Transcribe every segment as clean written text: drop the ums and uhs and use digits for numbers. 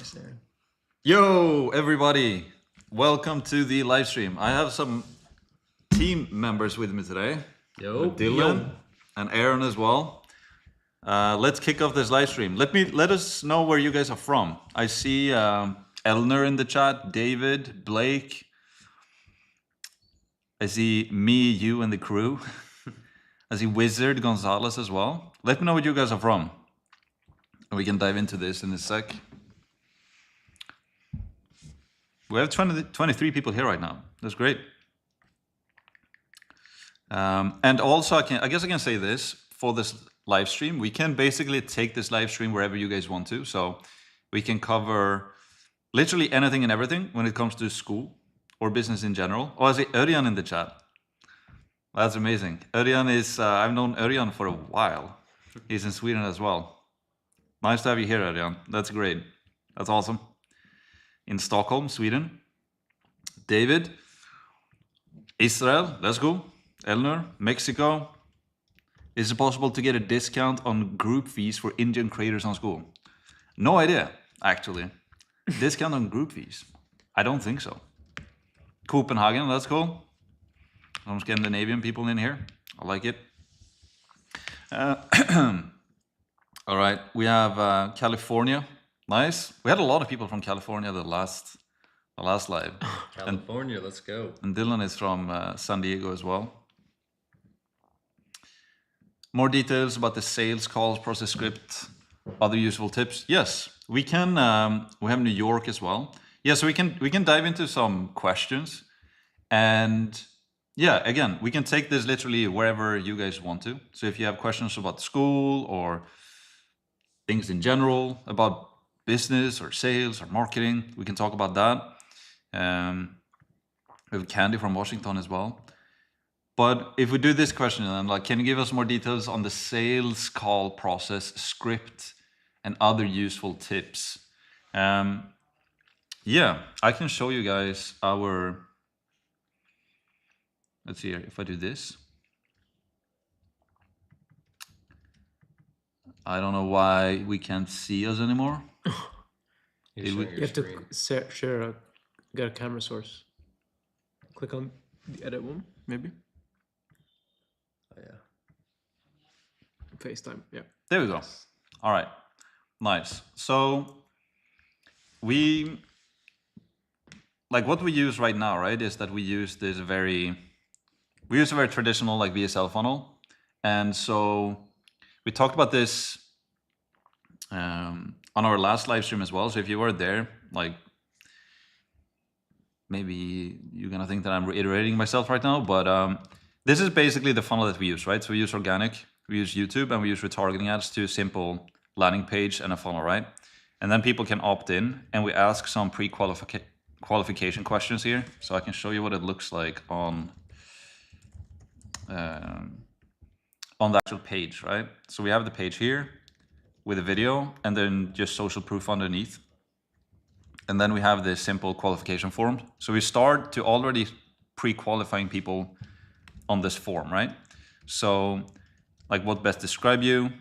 Nice, Aaron. Yo, everybody. Welcome to the live stream. I have some team members with me today. Dylan and Aaron as well. Let's kick off this live stream. Let us know where you guys are from. I see Elner in the chat, David, Blake. I see me, you, and the crew. I see Wizard Gonzalez as well. Let me know where you guys are from. And we can dive into this in a sec. We have 23 people here right now. That's great. And also, I guess I can say this, for this live stream, we can basically take this live stream wherever you guys want to. So we can cover literally anything and everything when it comes to school or business in general. Oh, I see Örjan in the chat. That's amazing. Örjan is, I've known Örjan for a while. He's in Sweden as well. Nice to have you here, Örjan. That's great. That's awesome. In Stockholm, Sweden. David, Israel, let's go. Elner, Mexico. Is it possible to get a discount on group fees for Indian creators on Skool? No idea, actually. Discount on group fees? I don't think so. Copenhagen, that's cool. Some Scandinavian people in here. I like it. All right, we have California. Nice. We had a lot of people from California the last live. California, let's go. And Dylan is from San Diego as well. More details about the sales calls, process script, other useful tips. Yes, we can. We have New York as well. Yeah, so we can dive into some questions, and yeah, again, we can take this literally wherever you guys want to. So if you have questions about school or things in general about business or sales or marketing, we can talk about that. We have Candy from Washington as well. But if we do this question, then like, can you give us more details on the sales call process, script, and other useful tips? Yeah, I can show you guys our. Let's see here. If I do this, I don't know why we can't see us anymore. You have to share get a camera source. Click on the edit one, maybe. Oh, yeah. FaceTime, yeah. There we go. All right, nice. So we, like what we use right now, right, is that we use a very traditional like VSL funnel. And so we talked about this on our last live stream as well. So if you were there, like maybe you're gonna think that I'm reiterating myself right now, but this is basically the funnel that we use, right? So we use organic, we use YouTube, and we use retargeting ads to a simple landing page and a funnel, right? And then people can opt in, and we ask some pre-qualification questions here. So I can show you what it looks like on the actual page, right? So we have the page here with a video and then just social proof underneath. And then we have this simple qualification form. So we start to already pre-qualifying people on this form, right? So like what best describe you?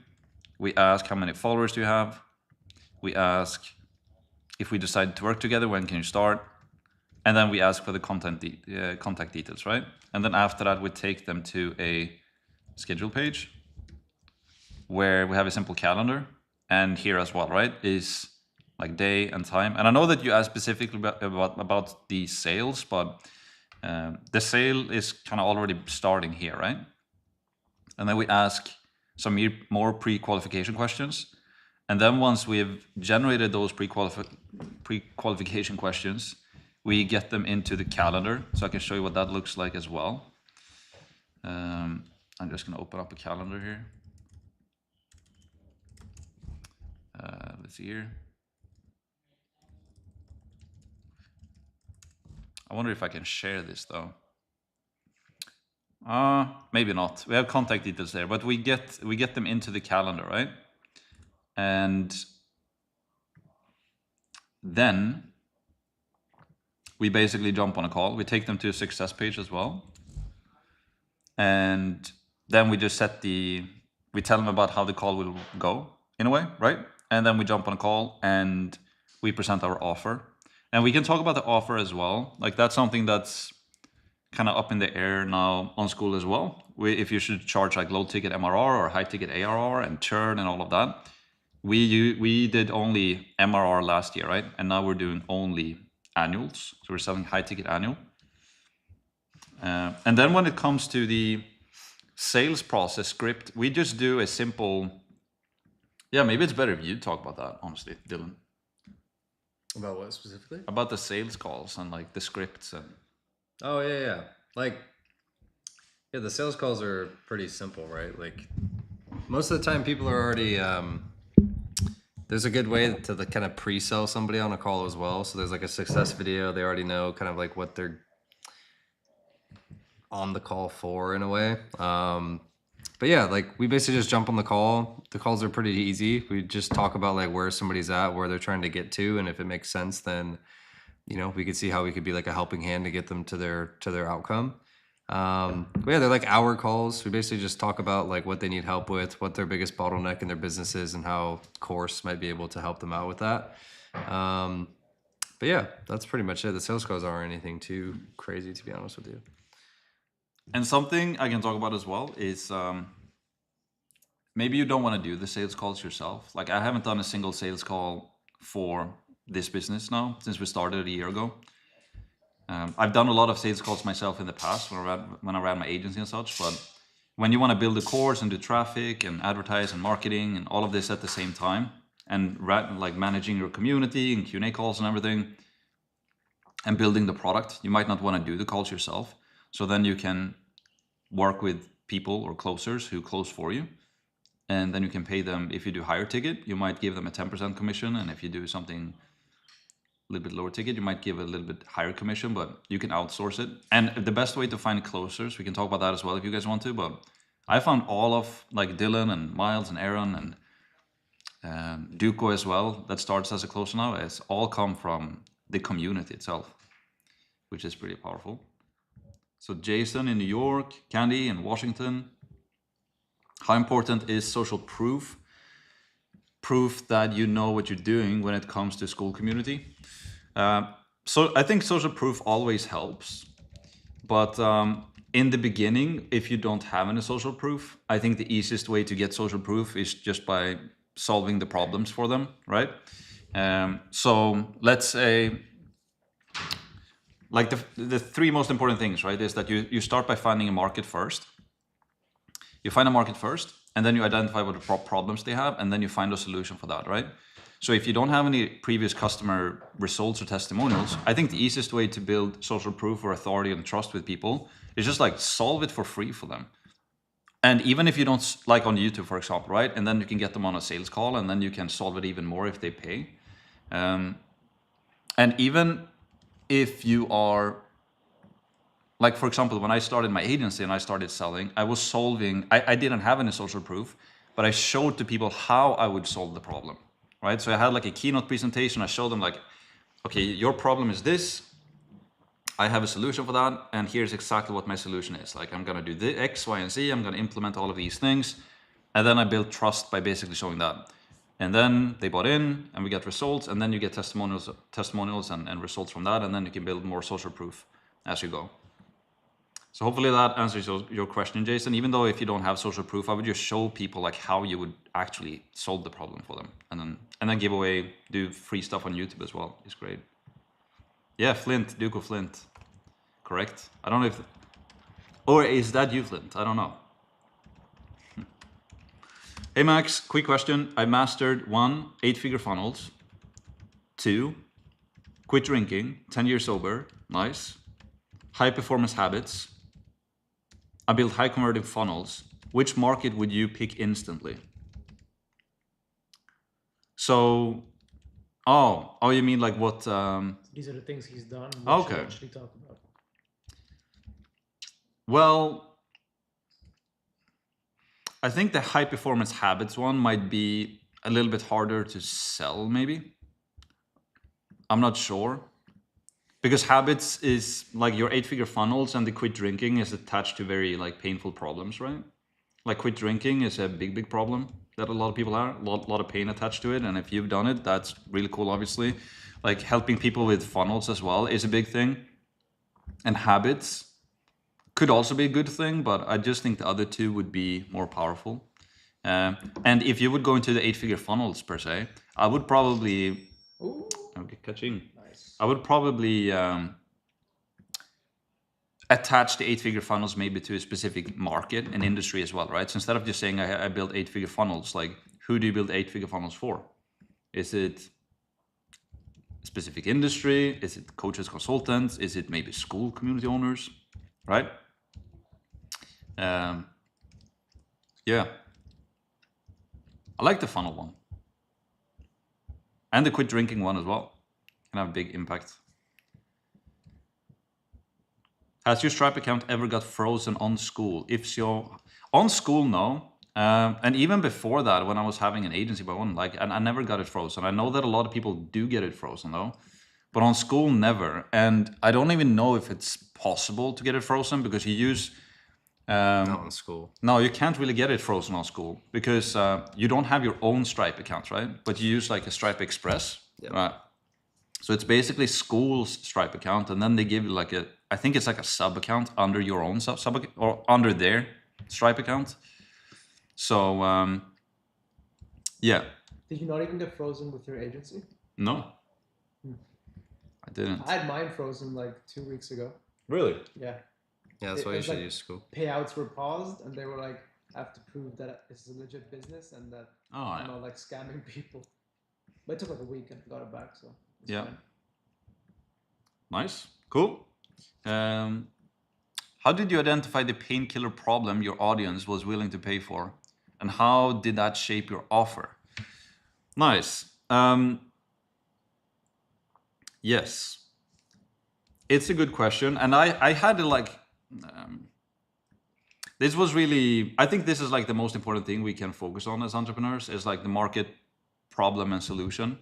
We ask how many followers do you have? We ask if we decide to work together, when can you start? And then we ask for the contact details, right? And then after that, we take them to a schedule page where we have a simple calendar. And here as well, right, is like day and time. And I know that you asked specifically about the sales, but the sale is kind of already starting here, right? And then we ask some more pre-qualification questions. And then once we've generated those pre-qualification questions, we get them into the calendar. So I can show you what that looks like as well. I'm just going to open up a calendar here. Let's see here. I wonder if I can share this though. Maybe not. We have contact details there, but we get them into the calendar, right? And then we basically jump on a call. We take them to a success page as well. And then we just we tell them about how the call will go in a way, right? And then we jump on a call and we present our offer. And we can talk about the offer as well. Like that's something that's kind of up in the air now on Skool as well. If you should charge like low ticket MRR or high ticket ARR and churn and all of that. We did only MRR last year, right? And now we're doing only annuals. So we're selling high ticket annual. And then when it comes to the sales process script, we just do a simple, yeah, maybe it's better if you talk about that, honestly, Dylan. About what specifically? About the sales calls and like the scripts and. Oh yeah. Like, yeah, the sales calls are pretty simple, right? Like most of the time people are already, there's a good way to kind of pre-sell somebody on a call as well. So there's like a success video. They already know kind of like what they're on the call for in a way. But yeah, like we basically just jump on the call. The calls are pretty easy. We just talk about like where somebody's at, where they're trying to get to. And if it makes sense, then, you know, we could see how we could be like a helping hand to get them to their outcome. But yeah, they're like hour calls. We basically just talk about like what they need help with, what their biggest bottleneck in their business is, and how Course might be able to help them out with that. But yeah, that's pretty much it. The sales calls aren't anything too crazy, to be honest with you. And something I can talk about as well is maybe you don't want to do the sales calls yourself. Like I haven't done a single sales call for this business now since we started a year ago. I've done a lot of sales calls myself in the past when I ran my agency and such, but when you want to build a course and do traffic and advertise and marketing and all of this at the same time, and like managing your community and Q&A calls and everything, and building the product, you might not want to do the calls yourself. So then you can work with people or closers who close for you, and then you can pay them. If you do higher ticket, you might give them a 10% commission, and if you do something a little bit lower ticket, you might give a little bit higher commission, but you can outsource it. And the best way to find closers, we can talk about that as well if you guys want to, but I found all of like Dylan and Miles and Aaron and Duco as well, that starts as a closer now, it's all come from the community itself, which is pretty powerful. So Jason in New York, Candy in Washington. How important is social proof? Proof that you know what you're doing when it comes to Skool community. So I think social proof always helps, but in the beginning, if you don't have any social proof, I think the easiest way to get social proof is just by solving the problems for them, right? So let's say, like the three most important things, right, is that you start by finding a market first. You find a market first, and then you identify what the problems they have, and then you find a solution for that, right? So if you don't have any previous customer results or testimonials, I think the easiest way to build social proof or authority and trust with people is just like solve it for free for them. And even if you don't, like on YouTube, for example, right? And then you can get them on a sales call, and then you can solve it even more if they pay. And even if you are, like, for example, when I started my agency and I started selling, I was solving, I didn't have any social proof, but I showed to people how I would solve the problem, right? So I had like a keynote presentation. I showed them like, okay, your problem is this. I have a solution for that, and here's exactly what my solution is. Like, I'm gonna do the X, Y, and Z. I'm gonna implement all of these things. And then I built trust by basically showing that. And then they bought in, and we get results, and then you get testimonials and results from that, and then you can build more social proof as you go. So hopefully that answers your question, Jason. Even though if you don't have social proof, I would just show people like how you would actually solve the problem for them, and then give away, do free stuff on YouTube as well. It's great. Yeah, Flint, Duke of Flint, correct? I don't know if, or is that you, Flint? I don't know. Hey Max, quick question. I mastered 1, 8-figure funnels. 2, quit drinking, 10 years sober, nice. High performance habits. I built high converting funnels. Which market would you pick instantly? So, oh, you mean like what? These are the things he's done. Okay. Actually talk about. Well, I think the high performance habits one might be a little bit harder to sell, maybe. I'm not sure. Because habits is like your 8-figure funnels, and the quit drinking is attached to very like painful problems, right? Like quit drinking is a big problem. that a lot of people are, lot of pain attached to it. And if you've done it, that's really cool, obviously. Like helping people with funnels as well is a big thing. And habits could also be a good thing, but I just think the other two would be more powerful. And if you would go into the 8-figure funnels per se, I would probably, okay, catching. Nice. I would probably attach the 8-figure funnels maybe to a specific market and industry as well, right? So instead of just saying I build 8-figure funnels, like who do you build 8-figure funnels for? Is it a specific industry? Is it coaches, consultants? Is it maybe Skool community owners, right? Yeah. I like the funnel one. And the quit drinking one as well. Can have a big impact. Has your Stripe account ever got frozen on Skool? If so, on Skool, no. And even before that, when I was having an agency, but I never got it frozen. I know that a lot of people do get it frozen though, but on Skool, never. And I don't even know if it's possible to get it frozen because you use. Not on Skool. No, you can't really get it frozen on Skool because you don't have your own Stripe account, right? But you use like a Stripe Express, right? So it's basically Skool's Stripe account, and then they give you like I think it's like a sub account under your own sub or under their Stripe account. So yeah. Did you not even get frozen with your agency? No, I didn't. I had mine frozen like 2 weeks ago. Really? Yeah. Yeah, that's why you should use Skool. Payouts were paused, and they were like, I have to prove that it's a legit business and that I'm not like scamming people. But it took like a week and I got it back, so it's fine. Nice, cool. How did you identify the painkiller problem your audience was willing to pay for, and how did that shape your offer? Nice. Yes, it's a good question, and I had to like. This was really, I think this is like the most important thing we can focus on as entrepreneurs is like the market problem and solution.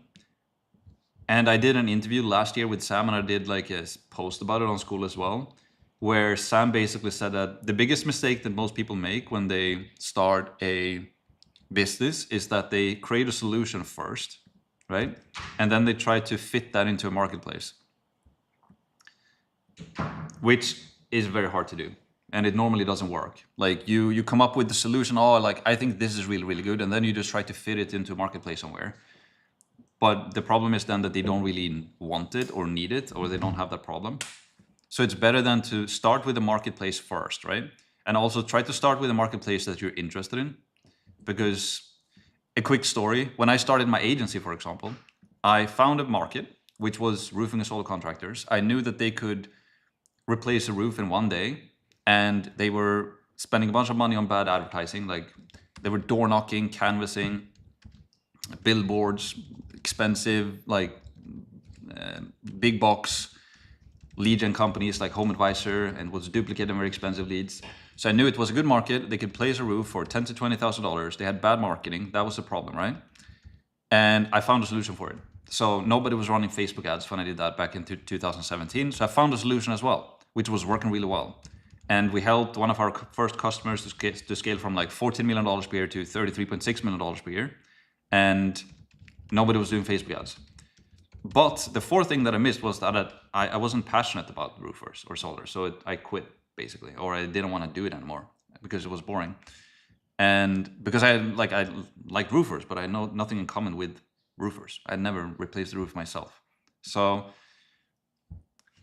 And I did an interview last year with Sam, and I did like a post about it on Skool as well, where Sam basically said that the biggest mistake that most people make when they start a business is that they create a solution first, right? And then they try to fit that into a marketplace, which is very hard to do. And it normally doesn't work. Like you come up with the solution, like I think this is really, really good. And then you just try to fit it into a marketplace somewhere. But the problem is then that they don't really want it or need it, or they don't have that problem. So it's better than to start with the marketplace first, right? And also try to start with a marketplace that you're interested in. Because a quick story, when I started my agency, for example, I found a market, which was roofing and solar contractors. I knew that they could replace a roof in one day, and they were spending a bunch of money on bad advertising. Like they were door knocking, canvassing, billboards, expensive, like big box lead gen companies like Home Advisor, and was duplicating very expensive leads. So I knew it was a good market. They could place a roof for $10,000 to $20,000. They had bad marketing. That was the problem, right? And I found a solution for it. So nobody was running Facebook ads when I did that back in 2017. So I found a solution as well, which was working really well. And we helped one of our first customers to scale from like $14 million per year to $33.6 million per year. And nobody was doing Facebook ads. But the fourth thing that I missed was that I wasn't passionate about roofers or solar. So I quit basically, or I didn't want to do it anymore because it was boring. And because I like roofers, but I know nothing in common with roofers. I never replaced the roof myself. So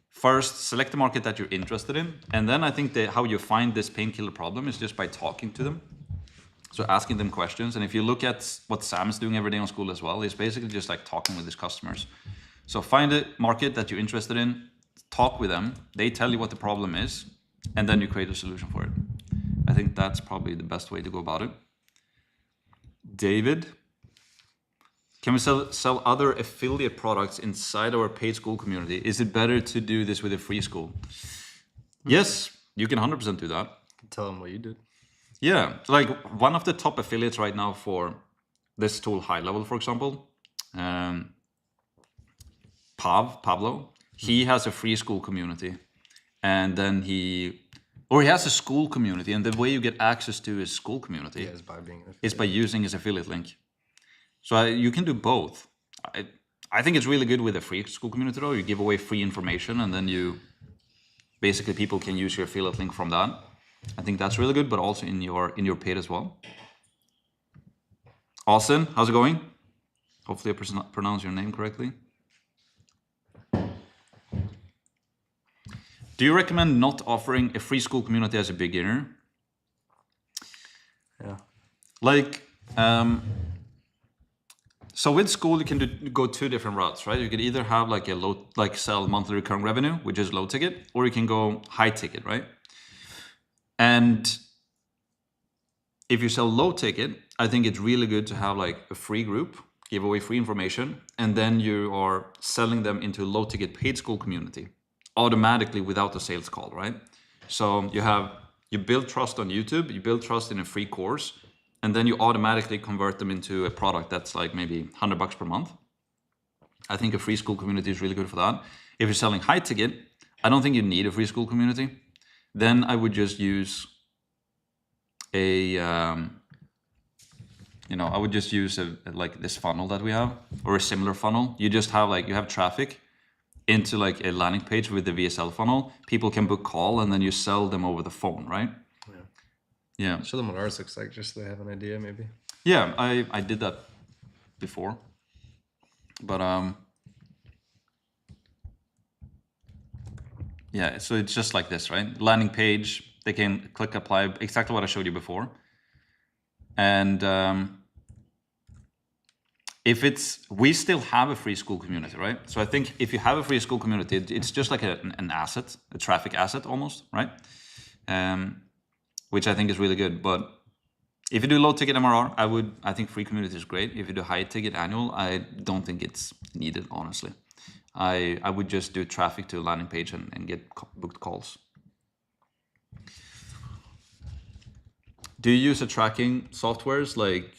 first, select the market that you're interested in. And then I think how you find this painkiller problem is just by talking to them. So asking them questions. And if you look at what Sam's doing every day on Skool as well, it's basically just like talking with his customers. So find a market that you're interested in, talk with them, they tell you what the problem is, and then you create a solution for it. I think that's probably the best way to go about it. David, can we sell other affiliate products inside our paid Skool community? Is it better to do this with a free Skool? Yes, you can 100% do that. Tell them what you did. Yeah, like one of the top affiliates right now for this tool, High Level, for example, Pablo, he has a free Skool community, and then he or he has a Skool community, and the way you get access to his Skool community Yeah, is by being an is by using his affiliate link. So you can do both. I think it's really good with a free Skool community though. You give away free information, and then you basically people can use your affiliate link from that. I think that's really good, but also in your paid as well. Austin, how's it going? Hopefully I pronounce your name correctly. Do you recommend not offering a free Skool community as a beginner? Yeah. Like, so with Skool, you can go two different routes, right? You could either have like sell monthly recurring revenue, which is low ticket, or you can go high ticket, right? And if you sell low ticket, I think it's really good to have like a free group, give away free information, and then you are selling them into a low ticket paid Skool community automatically without a sales call, right? So you build trust on YouTube, you build trust in a free course, and then you automatically convert them into a product that's like maybe $100 per month. I think a free Skool community is really good for that. If you're selling high ticket, I don't think you need a free Skool community. Then I would just use like this funnel that we have, or a similar funnel. You just have you have traffic into like a landing page with the VSL funnel. People can book call, and then you sell them over the phone, right? Yeah. Show them what ours looks like, just so they have an idea, maybe. Yeah, I did that before, but yeah. So it's just like this, right? Landing page. They can click apply, exactly what I showed you before. And we still have a free Skool community, right? So I think if you have a free Skool community, it's just like an asset, a traffic asset almost, right? Which I think is really good. But if you do low ticket MRR, I think free community is great. If you do high ticket annual, I don't think it's needed, honestly. I would just do traffic to a landing page and get booked calls. Do you use a tracking softwares like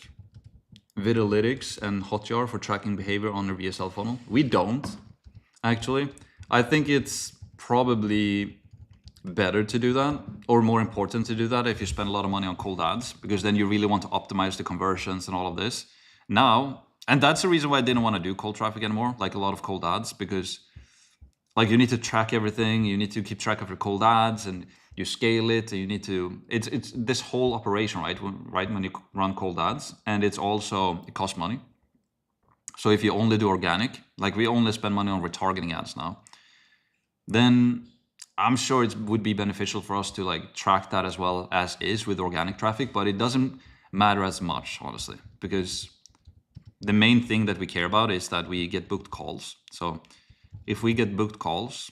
Vidalytics and Hotjar for tracking behavior on the VSL funnel? We don't, actually. I think it's probably better to do that, or more important to do that if you spend a lot of money on cold ads, because then you really want to optimize the conversions and all of this. Now, and that's the reason why I didn't want to do cold traffic anymore, like a lot of cold ads, because like you need to track everything, you need to keep track of your cold ads, and you scale it, and you need to, it's this whole operation, right? When you run cold ads, and it costs money. So if you only do organic, like we only spend money on retargeting ads now, then I'm sure it would be beneficial for us to like track that as well as is with organic traffic, but it doesn't matter as much, honestly, because the main thing that we care about is that we get booked calls. So if we get booked calls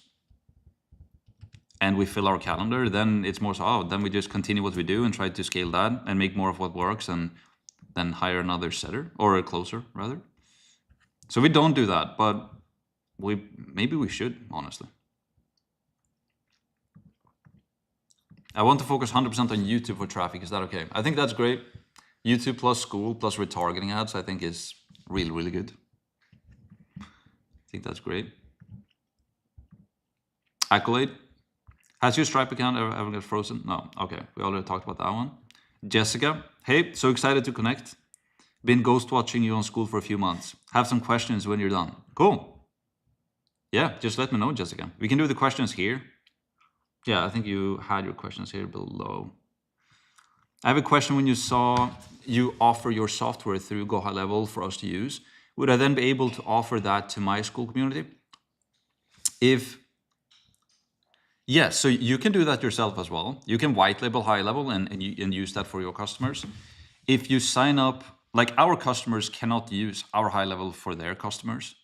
and we fill our calendar, then it's more so, then we just continue what we do and try to scale that and make more of what works, and then hire another setter, or a closer rather. So we don't do that, but maybe we should, honestly. I want to focus 100% on YouTube for traffic. Is that okay? I think that's great. YouTube plus Skool plus retargeting ads, I think is really, really good. I think that's great. Accolade. Has your Stripe account ever got frozen? No. Okay, we already talked about that one. Jessica. Hey, so excited to connect. Been ghost watching you on Skool for a few months. Have some questions when you're done. Cool. Yeah, just let me know, Jessica. We can do the questions here. Yeah, I think you had your questions here below. I have a question. When you saw you offer your software through Go High Level for us to use, would I then be able to offer that to my Skool community? Yes, so you can do that yourself as well. You can white label High Level and use that for your customers. If you sign up, like our customers cannot use our High Level for their customers,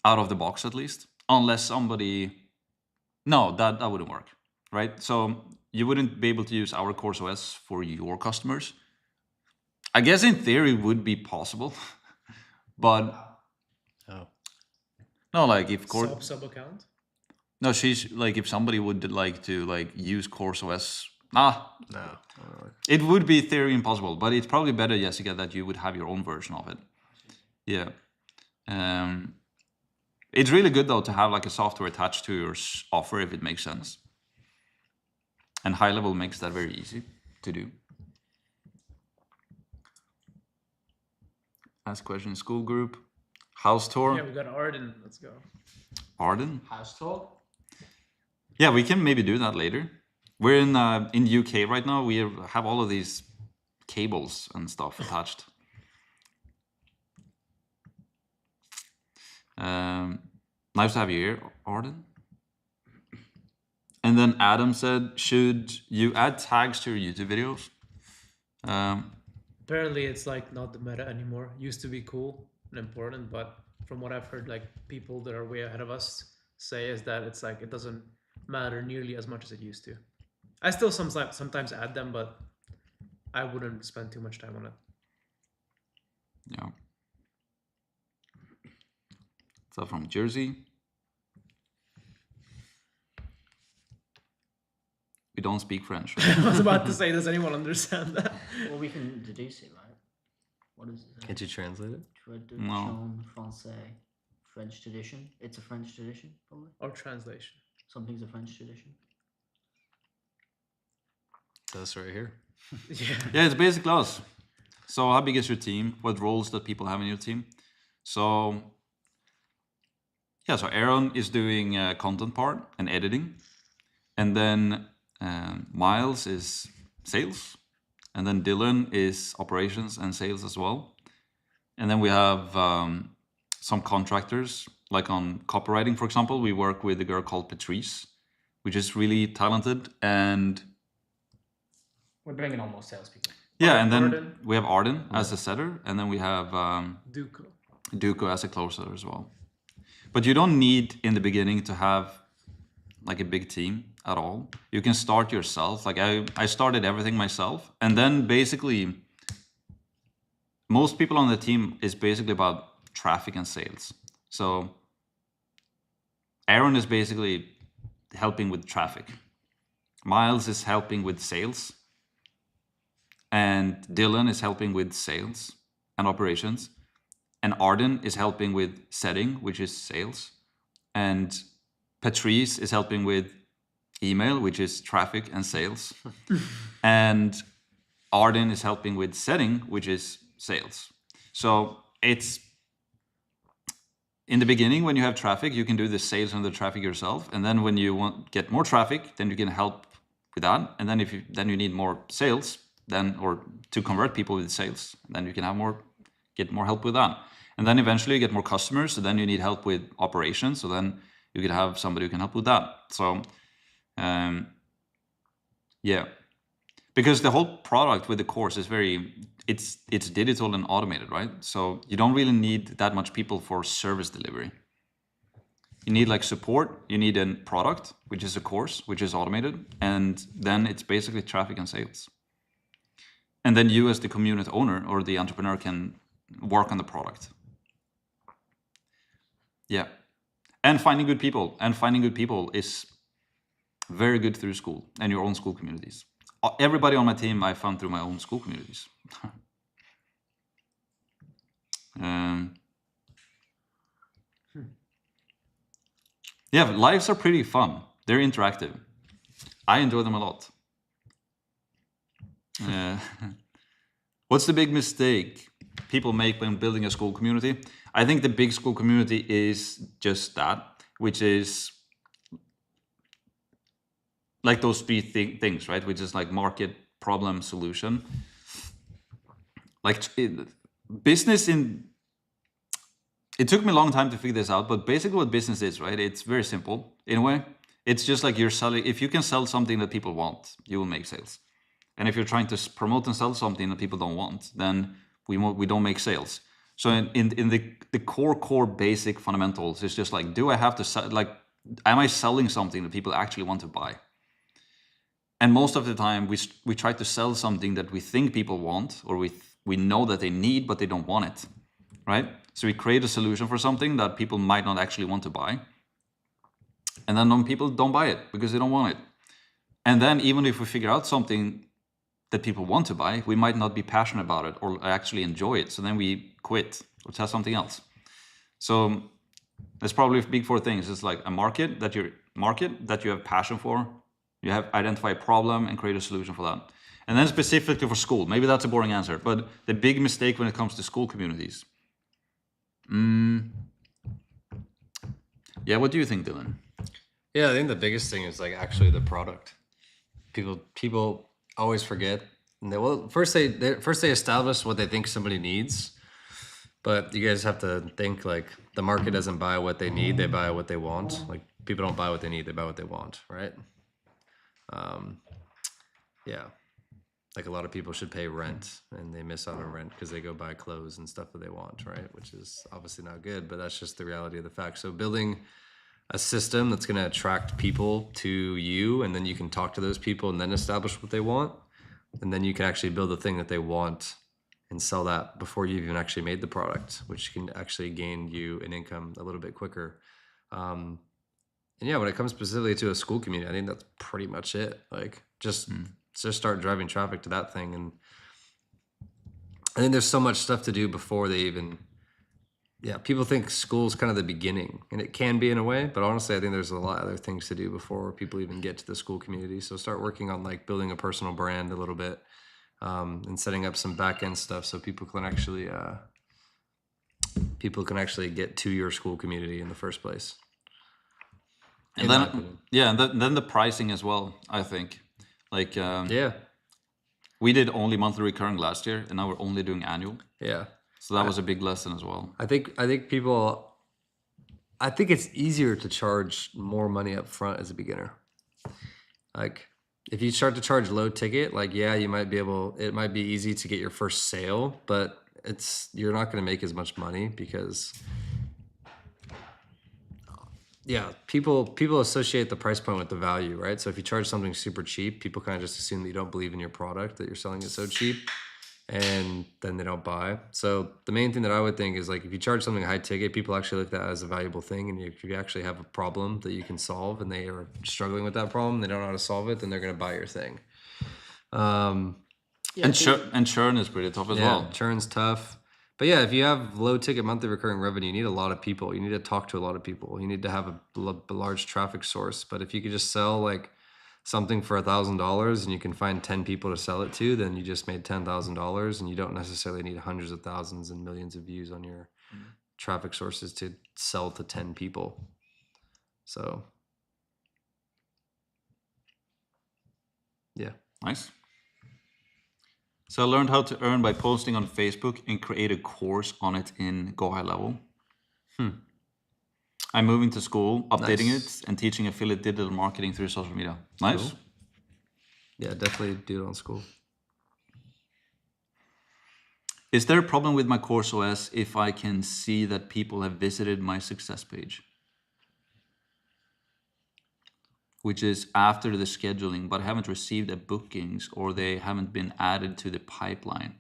out of the box at least, unless somebody, no, that wouldn't work, right? So you wouldn't be able to use our Course OS for your customers. I guess in theory it would be possible, but no, like if sub account. No, she's like, if somebody would like to like use Course OS, No. it would be theory impossible, but it's probably better, Jessica, that you would have your own version of it. Yeah. It's really good though to have like a software attached to your offer if it makes sense. And high level makes that very easy to do. Ask question school group. House tour. Yeah, we got Arden. Let's go. Arden? House tour? Yeah, we can maybe do that later. We're in UK right now. We have all of these cables and stuff attached. Nice to have you here, Arden. And then Adam said, should you add tags to your YouTube videos? Apparently, it's like not the meta anymore. Used to be cool and important, but from what I've heard, like people that are way ahead of us say is that it's like it doesn't matter nearly as much as it used to. I still sometimes add them, but I wouldn't spend too much time on it. Yeah. So from Jersey. We don't speak French, right? I was about to say, does anyone understand that? Well, we can deduce it, right? What is it? Can't you translate it? Tradition français. French tradition. It's a French tradition, probably. Or translation. Something's a French tradition. That's right here. Yeah. Yeah, it's basically us. So how big is your team? What roles that people have in your team? So yeah, so Aaron is doing content part and editing. And then Miles is sales. And then Dylan is operations and sales as well. And then we have some contractors, like on copywriting, for example. We work with a girl called Patrice, which is really talented. And We're bringing on more salespeople. yeah, and then Arden. we have Arden as a setter. And then we have Duco. as a closer as well. But you don't need in the beginning to have like a big team at all. You can start yourself. Like I started everything myself. And then basically most people on the team is basically about traffic and sales. So Aaron is basically helping with traffic. Miles is helping with sales. And Dylan is helping with sales and operations. And Arden is helping with setting, which is sales. And Patrice is helping with email, which is traffic and sales. And Arden is helping with setting, which is sales. So it's in the beginning, when you have traffic, you can do the sales and the traffic yourself. And then when you want get more traffic, then you can help with that. And then if you need more sales, then or to convert people with sales, then you can have get more help with that. And then eventually you get more customers, so then you need help with operations. So then you could have somebody who can help with that. So yeah, because the whole product with the course is it's digital and automated, right? So you don't really need that much people for service delivery. You need like support, you need a product, which is a course, which is automated, and then it's basically traffic and sales. And then you as the community owner or the entrepreneur can work on the product. Yeah. And finding good people. And finding good people is very good through Skool and your own Skool communities. Everybody on my team I found through my own Skool communities. Yeah, lives are pretty fun. They're interactive. I enjoy them a lot. What's the big mistake people make when building a Skool community? I think the big Skool community is just that, which is like those three things, right? Which is like market, problem, solution. Like business it took me a long time to figure this out, but basically what business is, right? It's very simple in a way. It's just like you're selling, if you can sell something that people want, you will make sales. And if you're trying to promote and sell something that people don't want, then we don't make sales. So in the core basic fundamentals, it's just like, do I have to sell, like, am I selling something that people actually want to buy? And most of the time we try to sell something that we think people want, or we know that they need, but they don't want it, right? So we create a solution for something that people might not actually want to buy. And then people don't buy it because they don't want it. And then even if we figure out something that people want to buy, we might not be passionate about it or actually enjoy it. So then we quit or test something else. So there's probably big four things. It's like a market that you have passion for, You have identify a problem and create a solution for that. And then specifically for Skool, maybe that's a boring answer, but the big mistake when it comes to school communities. Yeah, what do you think, Dylan? Yeah, I think the biggest thing is like actually the product. People always forget. And first they establish what they think somebody needs, but you guys have to think like the market doesn't buy what they need; they buy what they want. Like people don't buy what they need; they buy what they want, right? Yeah, like a lot of people should pay rent, and they miss out on rent because they go buy clothes and stuff that they want, right? Which is obviously not good, but that's just the reality of the fact. So building a system that's going to attract people to you, and then you can talk to those people and then establish what they want, and then you can actually build the thing that they want and sell that before you've even actually made the product, which can actually gain you an income a little bit quicker. And yeah, when it comes specifically to a school community, I think that's pretty much it. Like just start driving traffic to that thing. And I think there's so much stuff to do before they even, people think school's kind of the beginning, and it can be in a way, but honestly, I think there's a lot of other things to do before people even get to the school community. So start working on like building a personal brand a little bit, and setting up some back end stuff so people can actually get to your school community in the first place. And then the pricing as well, I think. Like we did only monthly recurring last year, and now we're only doing annual. Yeah. So that was a big lesson as well. I think it's easier to charge more money up front as a beginner. Like if you start to charge low ticket, like it might be easy to get your first sale, but you're not going to make as much money because people associate the price point with the value, right? So if you charge something super cheap, people kind of just assume that you don't believe in your product, that you're selling it so cheap, and then they don't buy. So the main thing that I would think is like if you charge something high ticket, people actually look at that as a valuable thing, and if you actually have a problem that you can solve and they are struggling with that problem, they don't know how to solve it, then they're going to buy your thing. And churn is pretty tough as well. Churn's tough. But yeah, if you have low ticket monthly recurring revenue, you need a lot of people. You need to talk to a lot of people. You need to have a large traffic source. But if you could just sell like something for $1,000 and you can find 10 people to sell it to, then you just made $10,000, and you don't necessarily need hundreds of thousands and millions of views on your traffic sources to sell to 10 people. So yeah. Nice. So I learned how to earn by posting on Facebook and create a course on it in Go High Level. I'm moving to Skool, updating it, and teaching affiliate digital marketing through social media. Nice. Cool. Yeah, definitely do it on Skool. Is there a problem with my course OS if I can see that people have visited my success page? Which is after the scheduling, but haven't received the bookings, or they haven't been added to the pipeline.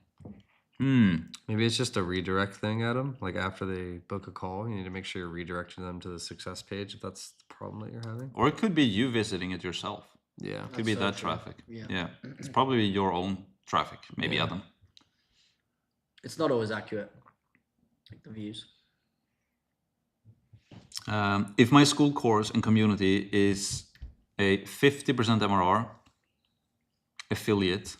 Maybe it's just a redirect thing, Adam. Like after they book a call, you need to make sure you're redirecting them to the success page if that's the problem that you're having. Or it could be you visiting it yourself. Yeah. It could be that traffic. Yeah. It's probably your own traffic, maybe, Adam. It's not always accurate, like the views. If my Skool course and community is a 50% MRR affiliate,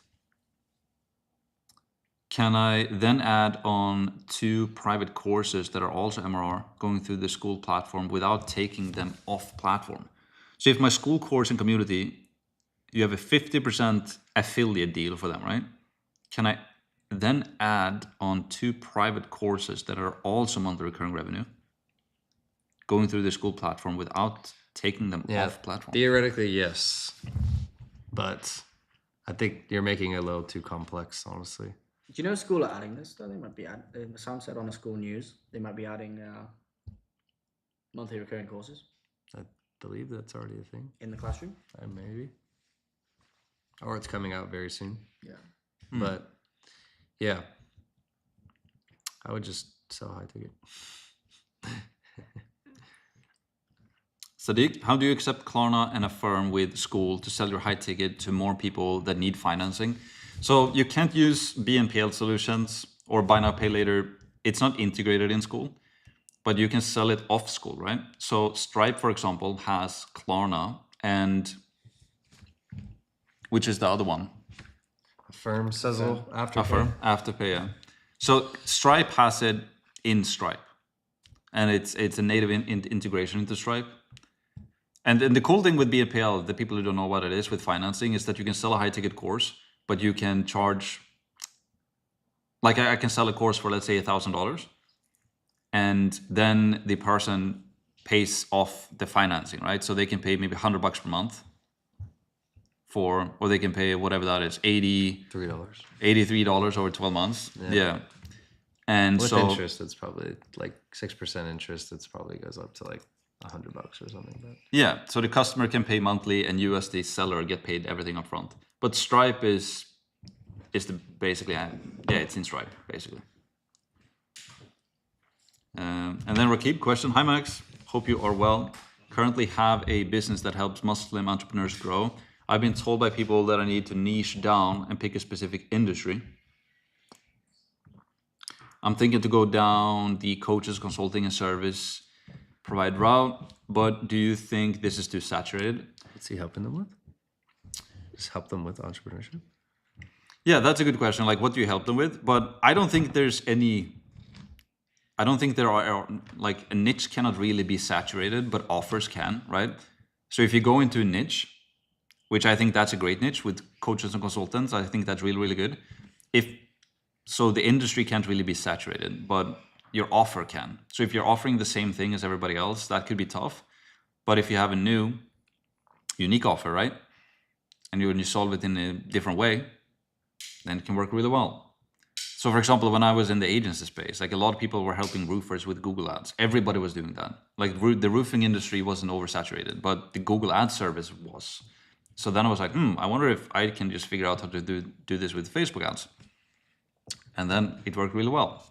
can I then add on 2 private courses that are also MRR going through the Skool platform without taking them off platform? So if my Skool course and community, you have a 50% affiliate deal for them, right? Can I then add on 2 private courses that are also monthly recurring revenue going through the Skool platform without taking them off platform? Theoretically, yes. But I think you're making it a little too complex, honestly. Do you know Skool are adding this? Though they might be adding. Sam said on a Skool news they might be adding monthly recurring courses I believe that's already a thing. in the classroom. Maybe. Or it's coming out very soon. Yeah. But yeah, I would just sell high ticket. Sadiq, how do you accept Klarna and Affirm with Skool to sell your high ticket to more people that need financing? So you can't use BNPL solutions or buy now pay later. It's not integrated in Skool, but you can sell it off Skool, right? So Stripe, for example, has Klarna, and which is the other one? Affirm, Sezzle, Afterpay. Affirm, Afterpay. Yeah. So Stripe has it in Stripe, and it's a native integration into Stripe. And the cool thing with BNPL, the people who don't know what it is with financing, is that you can sell a high ticket course, but you can charge, like I can sell a course for, let's say, $1,000, and then the person pays off the financing, right? So they can pay maybe $100 per month or they can pay whatever that is, $83 over 12 months. Yeah. And with so interest, it's probably like 6% interest. It's probably goes up to like $100 or something. But yeah, so the customer can pay monthly, and you as the seller get paid everything up front. But Stripe is the basically, it's in Stripe basically. And then Rakib question: Hi Max, hope you are well. Currently have a business that helps Muslim entrepreneurs grow. I've been told by people that I need to niche down and pick a specific industry. I'm thinking to go down the coaches, consulting, and service provide route, but do you think this is too saturated? what's he helping them with? Just help them with entrepreneurship? Yeah, that's a good question. Like, what do you help them with? But I don't think there are, like, a niche cannot really be saturated, but offers can, right? So if you go into a niche, which I think that's a great niche with coaches and consultants, I think that's really, really good. So the industry can't really be saturated, but your offer can. So if you're offering the same thing as everybody else, that could be tough. But if you have a new, unique offer, right? And you solve it in a different way, then it can work really well. So for example, when I was in the agency space, like a lot of people were helping roofers with Google Ads. Everybody was doing that. Like the roofing industry wasn't oversaturated, but the Google Ads service was. So then I was like, I wonder if I can just figure out how to do this with Facebook ads. And then it worked really well.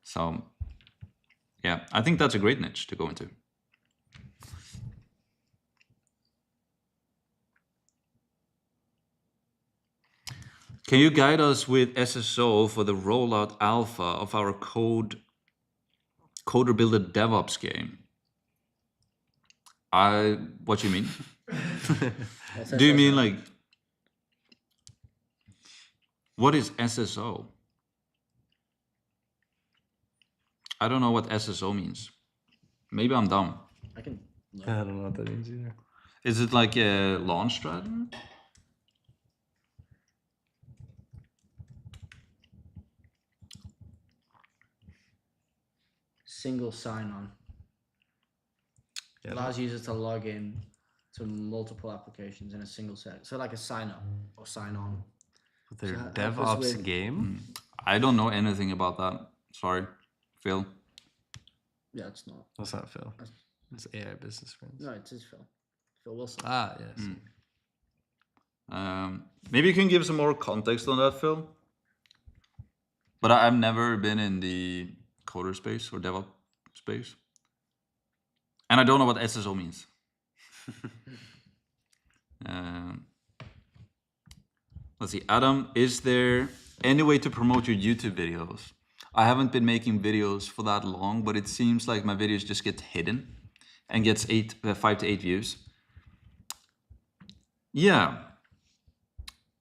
So yeah, I think that's a great niche to go into. Can you guide us with SSO for the rollout alpha of our coder builder DevOps game? What do you mean? Do you mean like, what is SSO? I don't know what SSO means. Maybe I'm dumb. I can. I don't know what that means either. Is it like a launch strategy? Single sign-on. Yeah, Allows users to log in to multiple applications in a single set. So like a sign-up or sign-on. with their So help us DevOps with- game? I don't know anything about that. Sorry, Phil. Yeah, it's not. That's not Phil. It's AI business friends. No, it is Phil. Phil Wilson. Ah, yes. Maybe you can give some more context on that, Phil. But I've never been in the coder space or DevOps space. And I don't know what SSO means. Let's see, Adam, is there any way to promote your YouTube videos? I haven't been making videos for that long, but it seems like my videos just get hidden and gets 5 to 8 views. Yeah.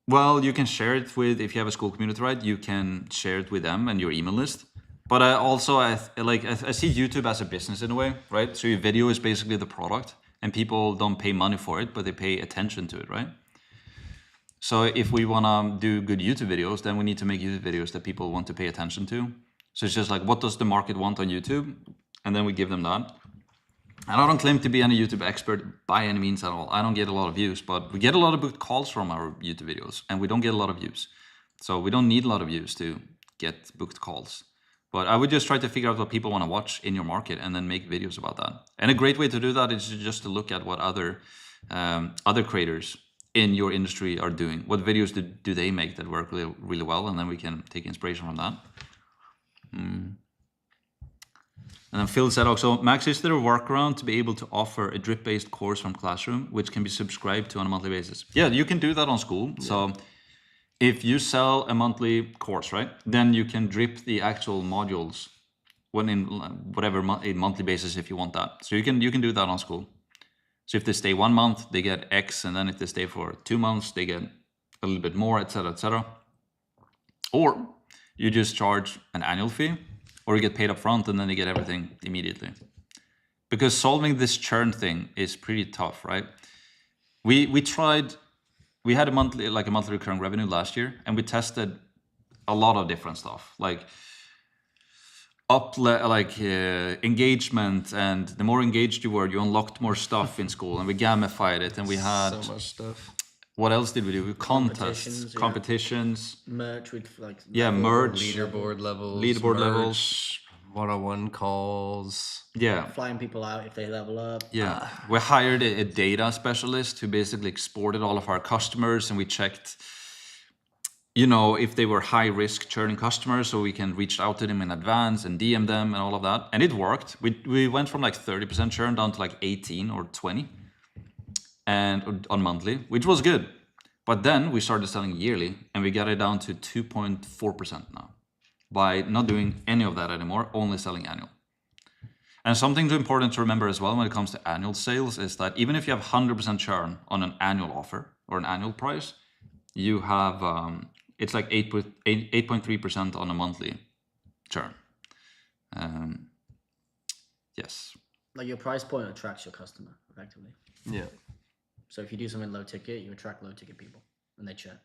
Well, you can share it with, if you have a Skool community, right? You can share it with them and your email list. But I see YouTube as a business in a way, right? So your video is basically the product, and people don't pay money for it, but they pay attention to it, right? So if we want to do good YouTube videos, then we need to make YouTube videos that people want to pay attention to. So it's just like, what does the market want on YouTube? And then we give them that. And I don't claim to be any YouTube expert by any means at all. I don't get a lot of views, but we get a lot of booked calls from our YouTube videos, and we don't get a lot of views. So we don't need a lot of views to get booked calls. But I would just try to figure out what people want to watch in your market and then make videos about that. And a great way to do that is just to look at what other creators in your industry are doing. What videos do they make that work really, really well? And then we can take inspiration from that. And then Phil said also, Max, is there a workaround to be able to offer a drip-based course from Classroom, which can be subscribed to on a monthly basis? Yeah, you can do that on Skool. Yeah. So if you sell a monthly course, right, then you can drip the actual modules when in whatever a monthly basis if you want that. So you can do that on Skool. So if they stay 1 month, they get X, and then if they stay for 2 months, they get a little bit more, etc., etc. Or you just charge an annual fee, or you get paid up front and then you get everything immediately. Because solving this churn thing is pretty tough, right? We tried, we had a monthly recurring revenue last year, and we tested a lot of different stuff, like engagement, and the more engaged you were, you unlocked more stuff in Skool, and we gamified it, and we had So much stuff. what else did we do? Contests, Competitions, yeah. competitions, Merch with like yeah, level, merch, Leaderboard levels. leaderboard merch, levels, one-on-one calls. yeah. flying people out if they level up. Yeah, we hired a data specialist who basically exported all of our customers, and we checked, you know, if they were high risk churning customers, so we can reach out to them in advance and DM them and all of that. And it worked. We went from like 30% churn down to like 18 or 20 and on monthly, which was good. But then we started selling yearly, and we got it down to 2.4% now by not doing any of that anymore, only selling annual. And something important to remember as well when it comes to annual sales is that even if you have 100% churn on an annual offer or an annual price, you have, it's like 8.3% on a monthly churn. Yes. Like your price point attracts your customer effectively. Yeah. So if you do something low ticket, you attract low ticket people, and they churn.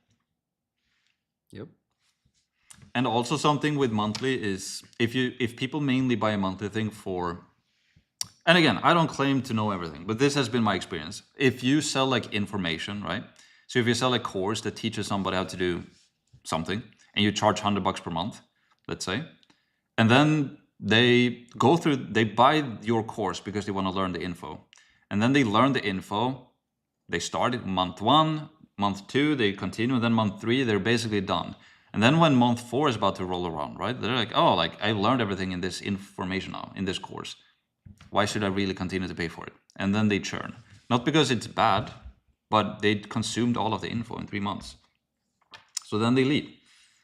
Yep. And also something with monthly is if people mainly buy a monthly thing for, and again, I don't claim to know everything, but this has been my experience. If you sell like information, right? So if you sell a course that teaches somebody how to do something, and you charge $100 per month, let's say, and then they buy your course because they want to learn the info, and then they learn the info. They started month 1, month 2, they continue, and then month 3, they're basically done. And then when month 4 is about to roll around, right? They're like, oh, like I learned everything in this information now, in this course. Why should I really continue to pay for it? And then they churn. Not because it's bad, but they consumed all of the info in 3 months. So then they leave.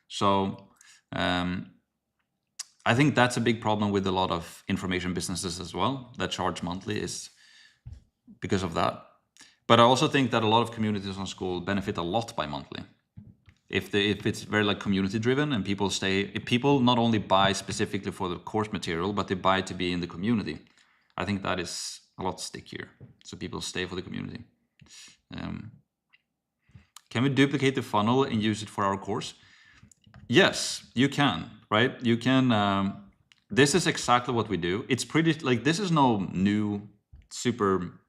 So I think that's a big problem with a lot of information businesses as well that charge monthly, is because of that. But I also think that a lot of communities on Skool benefit a lot by monthly. If it's very like community driven, and if people not only buy specifically for the course material, but they buy to be in the community, I think that is a lot stickier. So people stay for the community. Can we duplicate the funnel and use it for our course? Yes, you can, right? You can, this is exactly what we do. It's pretty, like, this is no new, super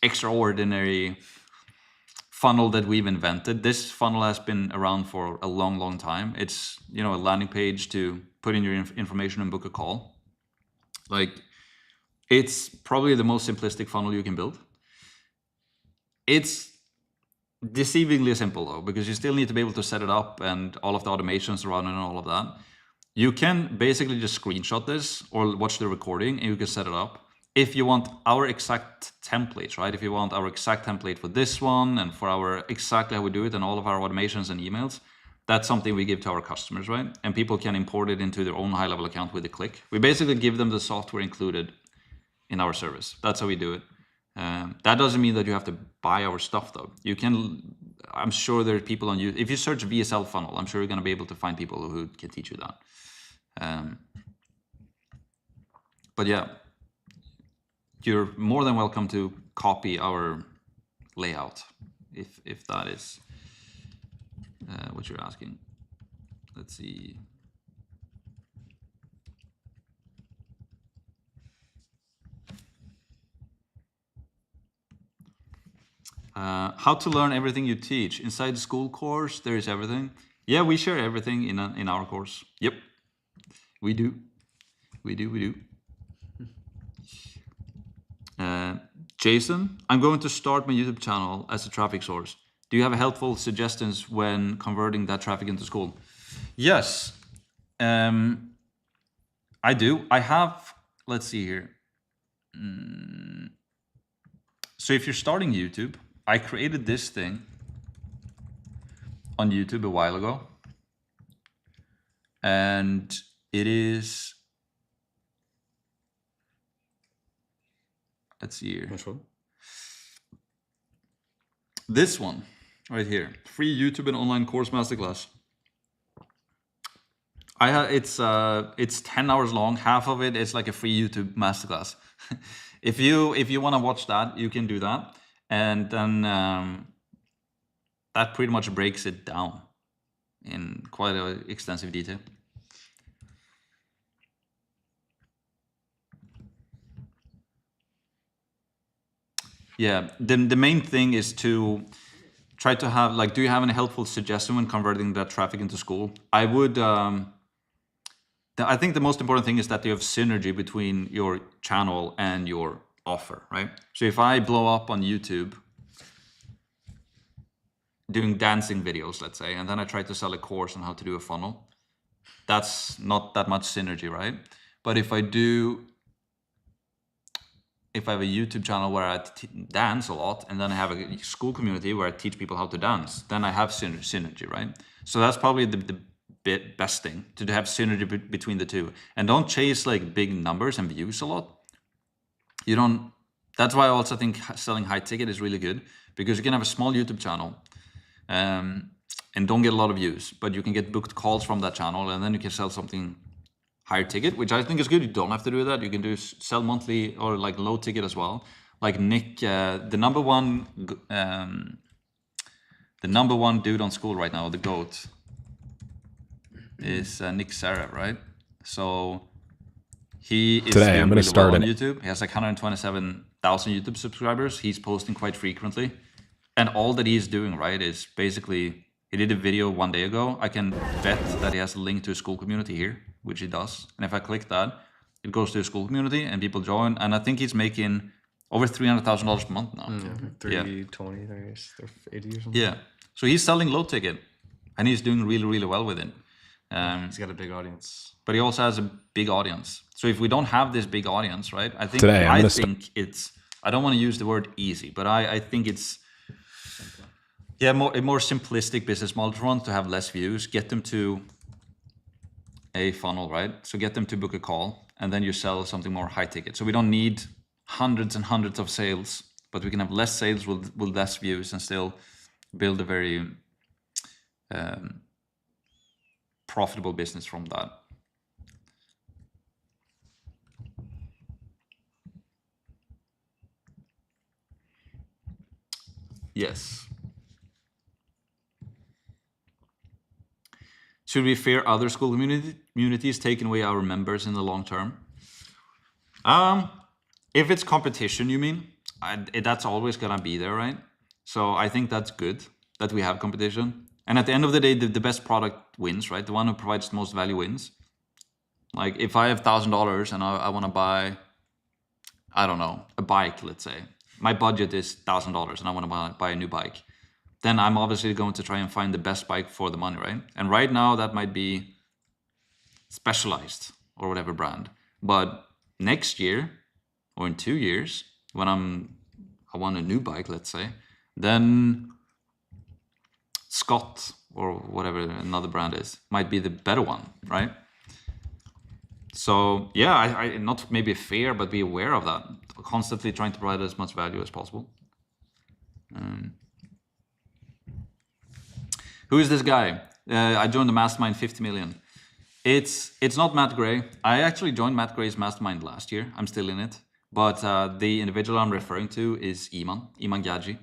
extraordinary funnel that we've invented. This funnel has been around for a long, long time. It's, you know, a landing page to put in your information and book a call. Like, it's probably the most simplistic funnel you can build. It's deceivingly simple though, because you still need to be able to set it up and all of the automations around it and all of that. You can basically just screenshot this or watch the recording and you can set it up. If you want our exact templates, right? If you want our exact template for this one and for our exactly how we do it and all of our automations and emails, that's something we give to our customers, right? And people can import it into their own high-level account with a click. We basically give them the software included in our service. That's how we do it. That doesn't mean that you have to buy our stuff though. You can, I'm sure there are people on YouTube. If you search VSL funnel, I'm sure you're going to be able to find people who can teach you that. But yeah, you're more than welcome to copy our layout if that is what you're asking. Let's see. How to learn everything you teach. Inside the Skool course, there is everything. Yeah, we share everything in our course. Yep, we do. We do. Jason, I'm going to start my YouTube channel as a traffic source. Do you have helpful suggestions when converting that traffic into Skool? Yes, I do. I have, let's see here. So if you're starting YouTube, I created this thing on YouTube a while ago. And it is, let's see here. Which one? This one right here, free YouTube and online course masterclass. It's 10 hours long. Half of it is like a free YouTube masterclass. If you want to watch that, you can do that, and then that pretty much breaks it down in quite a extensive detail. Yeah, the main thing is to try to have, like, do you have any helpful suggestion when converting that traffic into Skool? I would, I think the most important thing is that you have synergy between your channel and your offer, right? So if I blow up on YouTube doing dancing videos, let's say, and then I try to sell a course on how to do a funnel, that's not that much synergy, right? But if I have a YouTube channel where I dance a lot, and then I have a Skool community where I teach people how to dance, then I have synergy, right? So that's probably the best thing, to have synergy between the two. And don't chase like big numbers and views a lot. That's why I also think selling high ticket is really good, because you can have a small YouTube channel and don't get a lot of views, but you can get booked calls from that channel, and then you can sell something higher ticket, which I think is good. You don't have to do that. You can sell monthly or like low ticket as well. Like Nick, the number one dude on Skool right now, the GOAT, is Nick Sarah, right? So he is Today, doing I'm going to really start well on an YouTube. He has like 127,000 YouTube subscribers. He's posting quite frequently, and all that he's doing, right, is basically, he did a video 1 day ago. I can bet that he has a link to a Skool community here, which he does. And if I click that, it goes to a Skool community and people join. And I think he's making over $300,000 per month now. 320, 80 or something. Yeah. So he's selling low ticket, and he's doing really, really well with it. He's got a big audience. But he also has a big audience. So if we don't have this big audience, right, I think Today, I'm I gonna think it's, I don't want to use the word easy, but I think it's, yeah, a more simplistic business model to run, to have less views, get them to a funnel, right? So get them to book a call, and then you sell something more high ticket. So we don't need hundreds and hundreds of sales, but we can have less sales with less views and still build a very profitable business from that. Yes. Should we fear other Skool communities taking away our members in the long term? If it's competition, you mean, that's always gonna be there, right? So I think that's good that we have competition. And at the end of the day, the best product wins, right? The one who provides the most value wins. Like if I have $1,000 and I want to buy, I don't know, a bike, let's say. My budget is $1,000 and I want to buy a new bike. Then I'm obviously going to try and find the best bike for the money, right? And right now that might be Specialized or whatever brand. But next year or in 2 years, when I want a new bike, let's say, then Scott or whatever another brand is might be the better one, right? So yeah, I not maybe fear, but be aware of that. Constantly trying to provide as much value as possible. Who is this guy? I joined the mastermind 50 million. It's not Matt Gray. I actually joined Matt Gray's mastermind last year. I'm still in it. But the individual I'm referring to is Iman Gadji.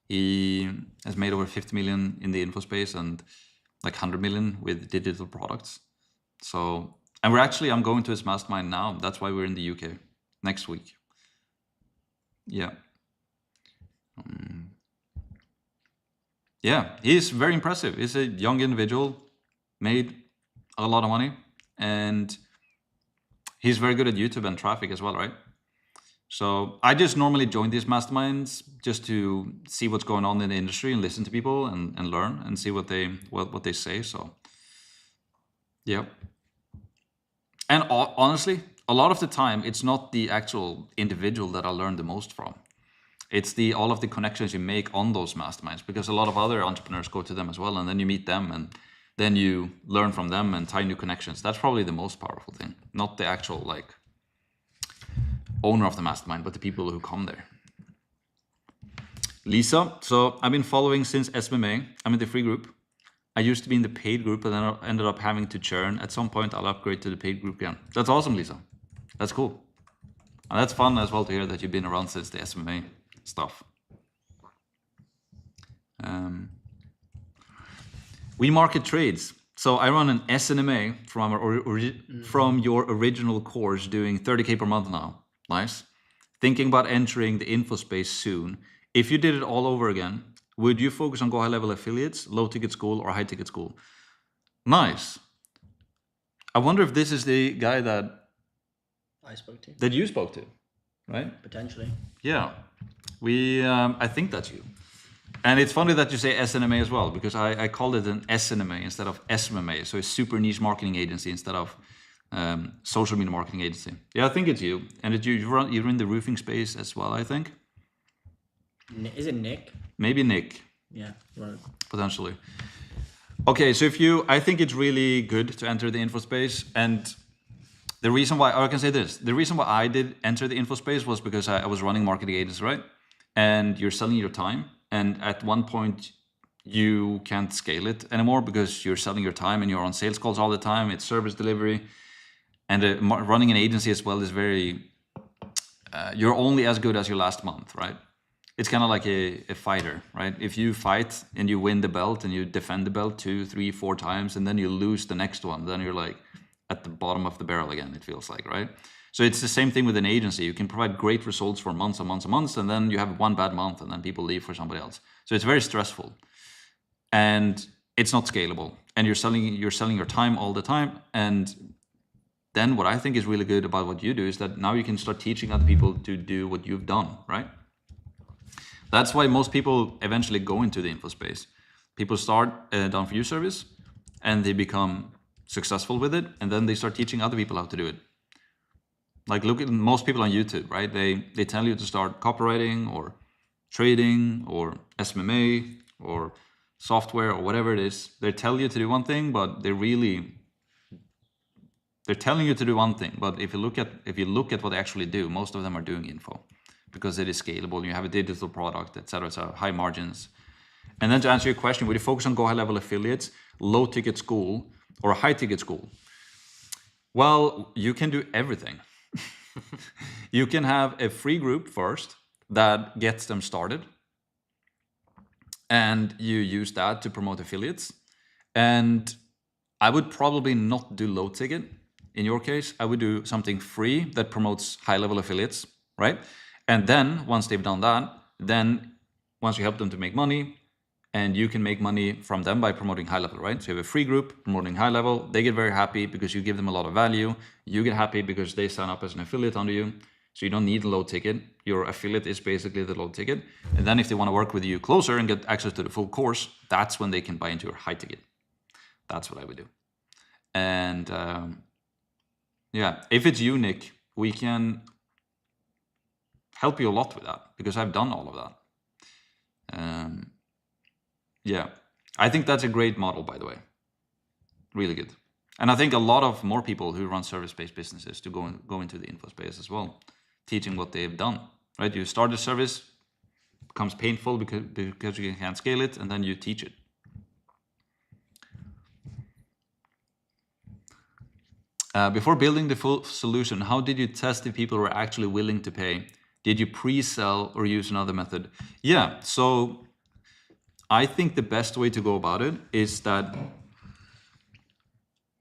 He has made over 50 million in the info space and like 100 million with digital products. So, and I'm going to his mastermind now. That's why we're in the UK next week. Yeah. Yeah, he's very impressive. He's a young individual, made a lot of money, and he's very good at YouTube and traffic as well, right? So I just normally join these masterminds just to see what's going on in the industry and listen to people and learn and see what they say. So yeah. And honestly, a lot of the time, it's not the actual individual that I learn the most from. It's all of the connections you make on those masterminds, because a lot of other entrepreneurs go to them as well, and then you meet them and then you learn from them and tie new connections. That's probably the most powerful thing, not the actual like owner of the mastermind, but the people who come there. Lisa, so I've been following since SMMA. I'm in the free group. I used to be in the paid group, and then I ended up having to churn. At some point, I'll upgrade to the paid group again. That's awesome, Lisa. That's cool. And that's fun as well to hear that you've been around since the SMMA stuff. We market trades. So I run an SNMA from your original course doing 30K per month now. Nice. Thinking about entering the info space soon. If you did it all over again, would you focus on go high level affiliates, low ticket school, or high ticket school? Nice. I wonder if this is the guy that I spoke to. you spoke to, right? Potentially. Yeah. I think that's you. And it's funny that you say SNMA as well, because I called it an SNMA instead of SMMA. So it's super niche marketing agency instead of social media marketing agency. Yeah, I think it's you. And you're in the roofing space as well, I think. Is it Nick? Maybe Nick. Yeah. Right. Potentially. Okay, so I think it's really good to enter the info space. And the reason why, or I can say this, the reason why I did enter the info space was because I was running marketing agency, right? And you're selling your time. And at one point, you can't scale it anymore because you're selling your time and you're on sales calls all the time. It's service delivery. And running an agency as well is you're only as good as your last month, right? It's kind of like a fighter, right? If you fight and you win the belt and you defend the belt 2, 3, 4 times, and then you lose the next one, then you're like at the bottom of the barrel again, it feels like, right? So it's the same thing with an agency. You can provide great results for months and months and months, and then you have one bad month and then people leave for somebody else. So it's very stressful and it's not scalable. And you're selling your time all the time. And then what I think is really good about what you do is that now you can start teaching other people to do what you've done, right? That's why most people eventually go into the info space. People start a done for you service and they become successful with it. And then they start teaching other people how to do it. Like look at most people on YouTube, right? They tell you to start copywriting or trading or SMMA or software or whatever it is. They tell you to do one thing, but they're telling you to do one thing. But if you look at what they actually do, most of them are doing info because it is scalable. You have a digital product, etc. High margins. And then to answer your question, would you focus on go high level affiliates, low ticket school, or a high ticket school? Well, you can do everything. You can have a free group first that gets them started. And you use that to promote affiliates. And I would probably not do low ticket. In your case, I would do something free that promotes high level affiliates, right? And then once they've done that, then once you help them to make money, and you can make money from them by promoting high level, right? So you have a free group promoting high level. They get very happy because you give them a lot of value. You get happy because they sign up as an affiliate under you. So you don't need a low ticket. Your affiliate is basically the low ticket. And then if they want to work with you closer and get access to the full course, that's when they can buy into your high ticket. That's what I would do. And yeah, if it's you, Nick, we can help you a lot with that because I've done all of that. Yeah, I think that's a great model, by the way. Really good. And I think a lot of more people who run service-based businesses to go into the info space as well, teaching what they've done, right? You start a service, becomes painful because you can't scale it, and then you teach it. Before building the full solution, how did you test if people were actually willing to pay? Did you pre-sell or use another method? Yeah, so I think the best way to go about it is that,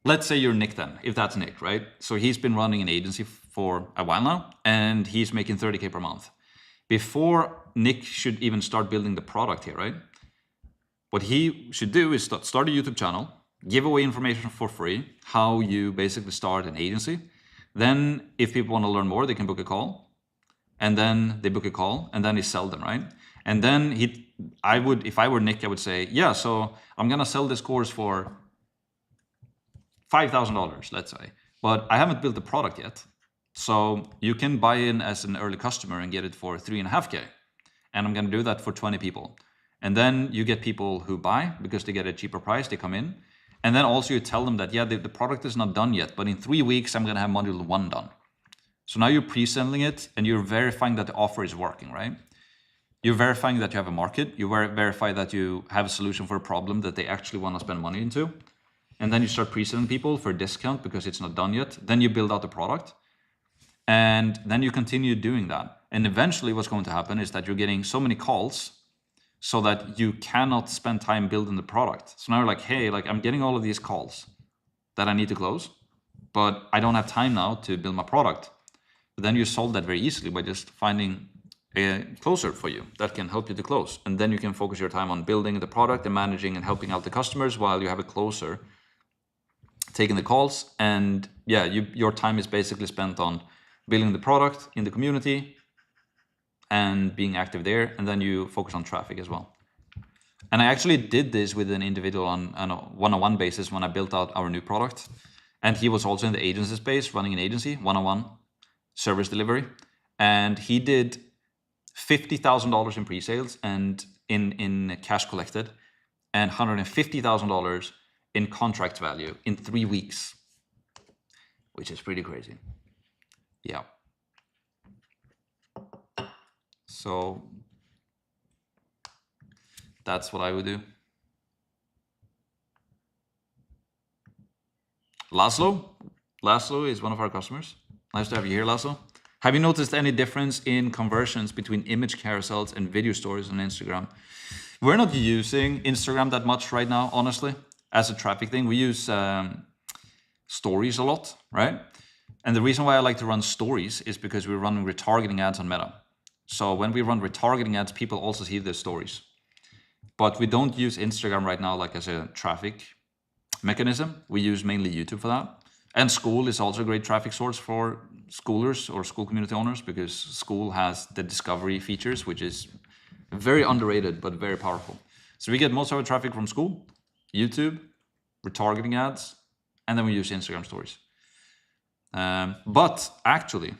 let's say you're Nick then, if that's Nick, right? So he's been running an agency for a while now, and he's making 30K per month. Before Nick should even start building the product here, right? What he should do is start a YouTube channel, give away information for free, how you basically start an agency. Then if people want to learn more, they can book a call. And then they book a call, and then they sell them, right? And then if I were Nick, I would say, yeah, so I'm gonna sell this course for $5,000, let's say, but I haven't built the product yet. So you can buy in as an early customer and get it for 3.5K. And I'm gonna do that for 20 people. And then you get people who buy because they get a cheaper price, they come in. And then also you tell them that, yeah, the product is not done yet, but in 3 weeks, I'm gonna have module 1 done. So now you're pre-selling it and you're verifying that the offer is working, right? You're verifying that you have a market. You verify that you have a solution for a problem that they actually want to spend money into. And then you start pre-selling people for a discount because it's not done yet. Then you build out the product. And then you continue doing that. And eventually what's going to happen is that you're getting so many calls so that you cannot spend time building the product. So now you're like, hey, like I'm getting all of these calls that I need to close, but I don't have time now to build my product. But then you solve that very easily by just finding a closer for you that can help you to close. And then you can focus your time on building the product and managing and helping out the customers while you have a closer taking the calls. And yeah, your time is basically spent on building the product in the community and being active there. And then you focus on traffic as well. And I actually did this with an individual on a one-on-one basis when I built out our new product. And he was also in the agency space, running an agency, one-on-one service delivery. And he did $50,000 in pre-sales and in cash collected, and $150,000 in contract value in 3 weeks, which is pretty crazy. Yeah. So that's what I would do. Laszlo is one of our customers. Nice to have you here, Laszlo. Have you noticed any difference in conversions between image carousels and video stories on Instagram? We're not using Instagram that much right now, honestly, as a traffic thing. We use stories a lot, right? And the reason why I like to run stories is because we're running retargeting ads on Meta. So when we run retargeting ads, people also see the stories. But we don't use Instagram right now like as a traffic mechanism. We use mainly YouTube for that. And Skool is also a great traffic source for schoolers or school community owners, because Skool has the discovery features, which is very underrated but very powerful. So we get most of our traffic from Skool, YouTube, retargeting ads, and then we use Instagram stories. But actually,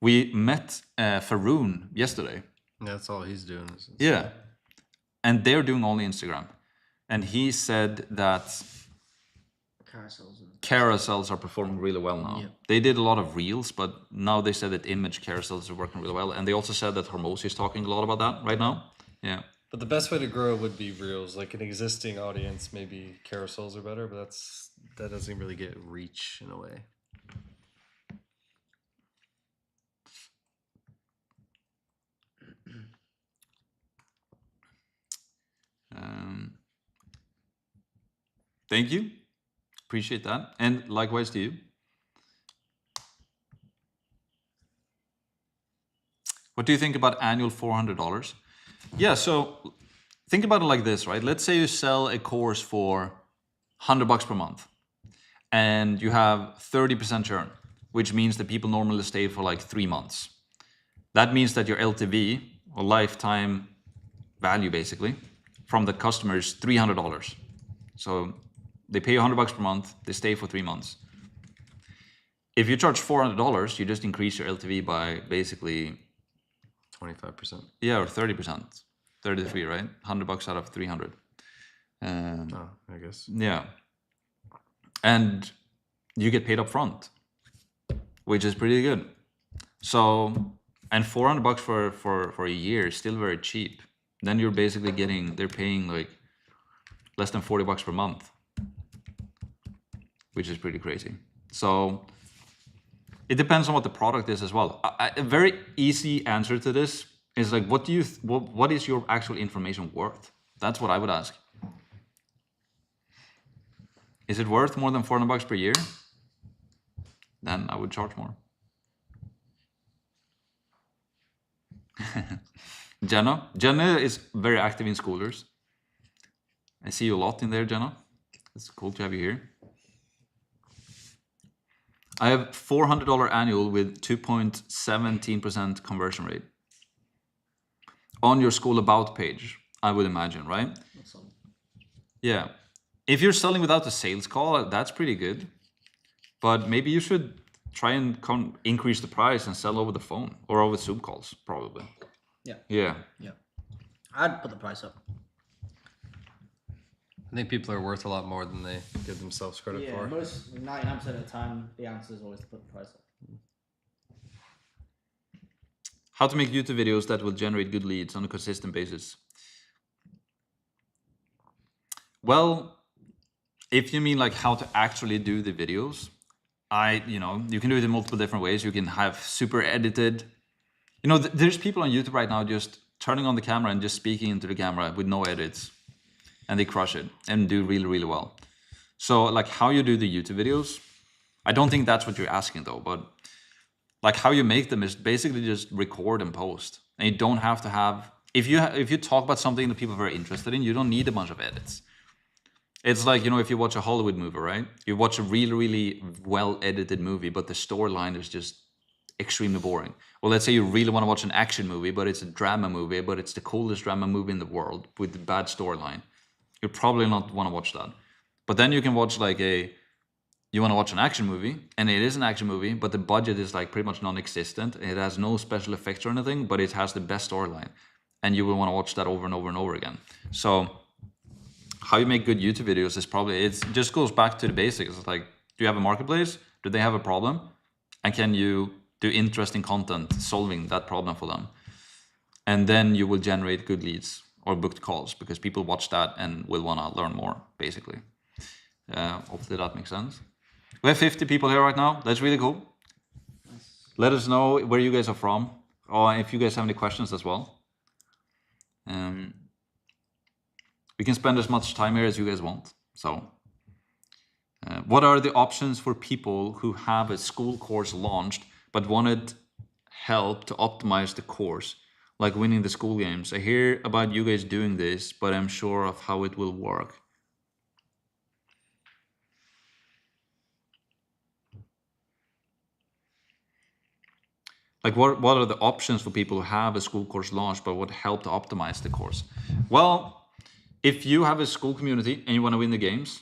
we met Faroon yesterday. That's all he's doing. Yeah. And they're doing only Instagram. And he said that carousels are performing really well now. Yeah. They did a lot of reels, but now they said that image carousels are working really well. And they also said that Hormozy is talking a lot about that right now. Yeah. But the best way to grow would be reels. Like an existing audience, maybe carousels are better, but that doesn't really get reach in a way. Thank you. Appreciate that. And likewise to you. What do you think about annual $400? Yeah, so think about it like this, right? Let's say you sell a course for $100 per month and you have 30% churn, which means that people normally stay for like 3 months. That means that your LTV, or lifetime value basically, from the customer is $300. So they pay you $100 per month, they stay for 3 months. If you charge $400, you just increase your LTV by basically 25%. Yeah, or 30%. 33, right? $100 out of 300. I guess. Yeah. And you get paid up front, which is pretty good. So, and $400 for a year is still very cheap. Then you're basically they're paying like less than $40 per month, which is pretty crazy. So it depends on what the product is as well. A very easy answer to this is like, what is your actual information worth? That's what I would ask. Is it worth more than $400 per year? Then I would charge more. Jenna is very active in Schoolers. I see you a lot in there, Jenna. It's cool to have you here. I have $400 annual with 2.17% conversion rate. On your Skool About page, I would imagine, right? Yeah. If you're selling without a sales call, that's pretty good. But maybe you should try and increase the price and sell over the phone or over Zoom calls, probably. Yeah. Yeah. Yeah. I'd put the price up. I think people are worth a lot more than they give themselves credit for. Most 99% of the time, the answer is always to put the price up. How to make YouTube videos that will generate good leads on a consistent basis. Well, if you mean like how to actually do the videos, you can do it in multiple different ways. You can have super edited, there's people on YouTube right now just turning on the camera and just speaking into the camera with no edits, and they crush it and do really, really well. So like how you do the YouTube videos, I don't think that's what you're asking though, but like how you make them is basically just record and post. And you don't have to have, if you talk about something that people are very interested in, you don't need a bunch of edits. It's like, if you watch a Hollywood movie, right? You watch a really, really well-edited movie, but the storyline is just extremely boring. Or let's say you really want to watch an action movie, but it's a drama movie, but it's the coolest drama movie in the world with a bad storyline. You'll probably not want to watch that. But then you can watch you want to watch an action movie, and it is an action movie, but the budget is like pretty much non-existent. It has no special effects or anything, but it has the best storyline. And you will want to watch that over and over and over again. So how you make good YouTube videos is probably, it just goes back to the basics. It's like, do you have a marketplace? Do they have a problem? And can you do interesting content solving that problem for them? And then you will generate good leads or booked calls because people watch that and will want to learn more, basically. Hopefully that makes sense. We have 50 people here right now. That's really cool. Let us know where you guys are from, or if you guys have any questions as well. We can spend as much time here as you guys want. So, what are the options for people who have a Skool course launched but wanted help to optimize the course, like winning the Skool games? I hear about you guys doing this, but I'm sure of how it will work. Like what are the options for people who have a Skool course launched but would help to optimize the course? Well, if you have a Skool community and you want to win the games,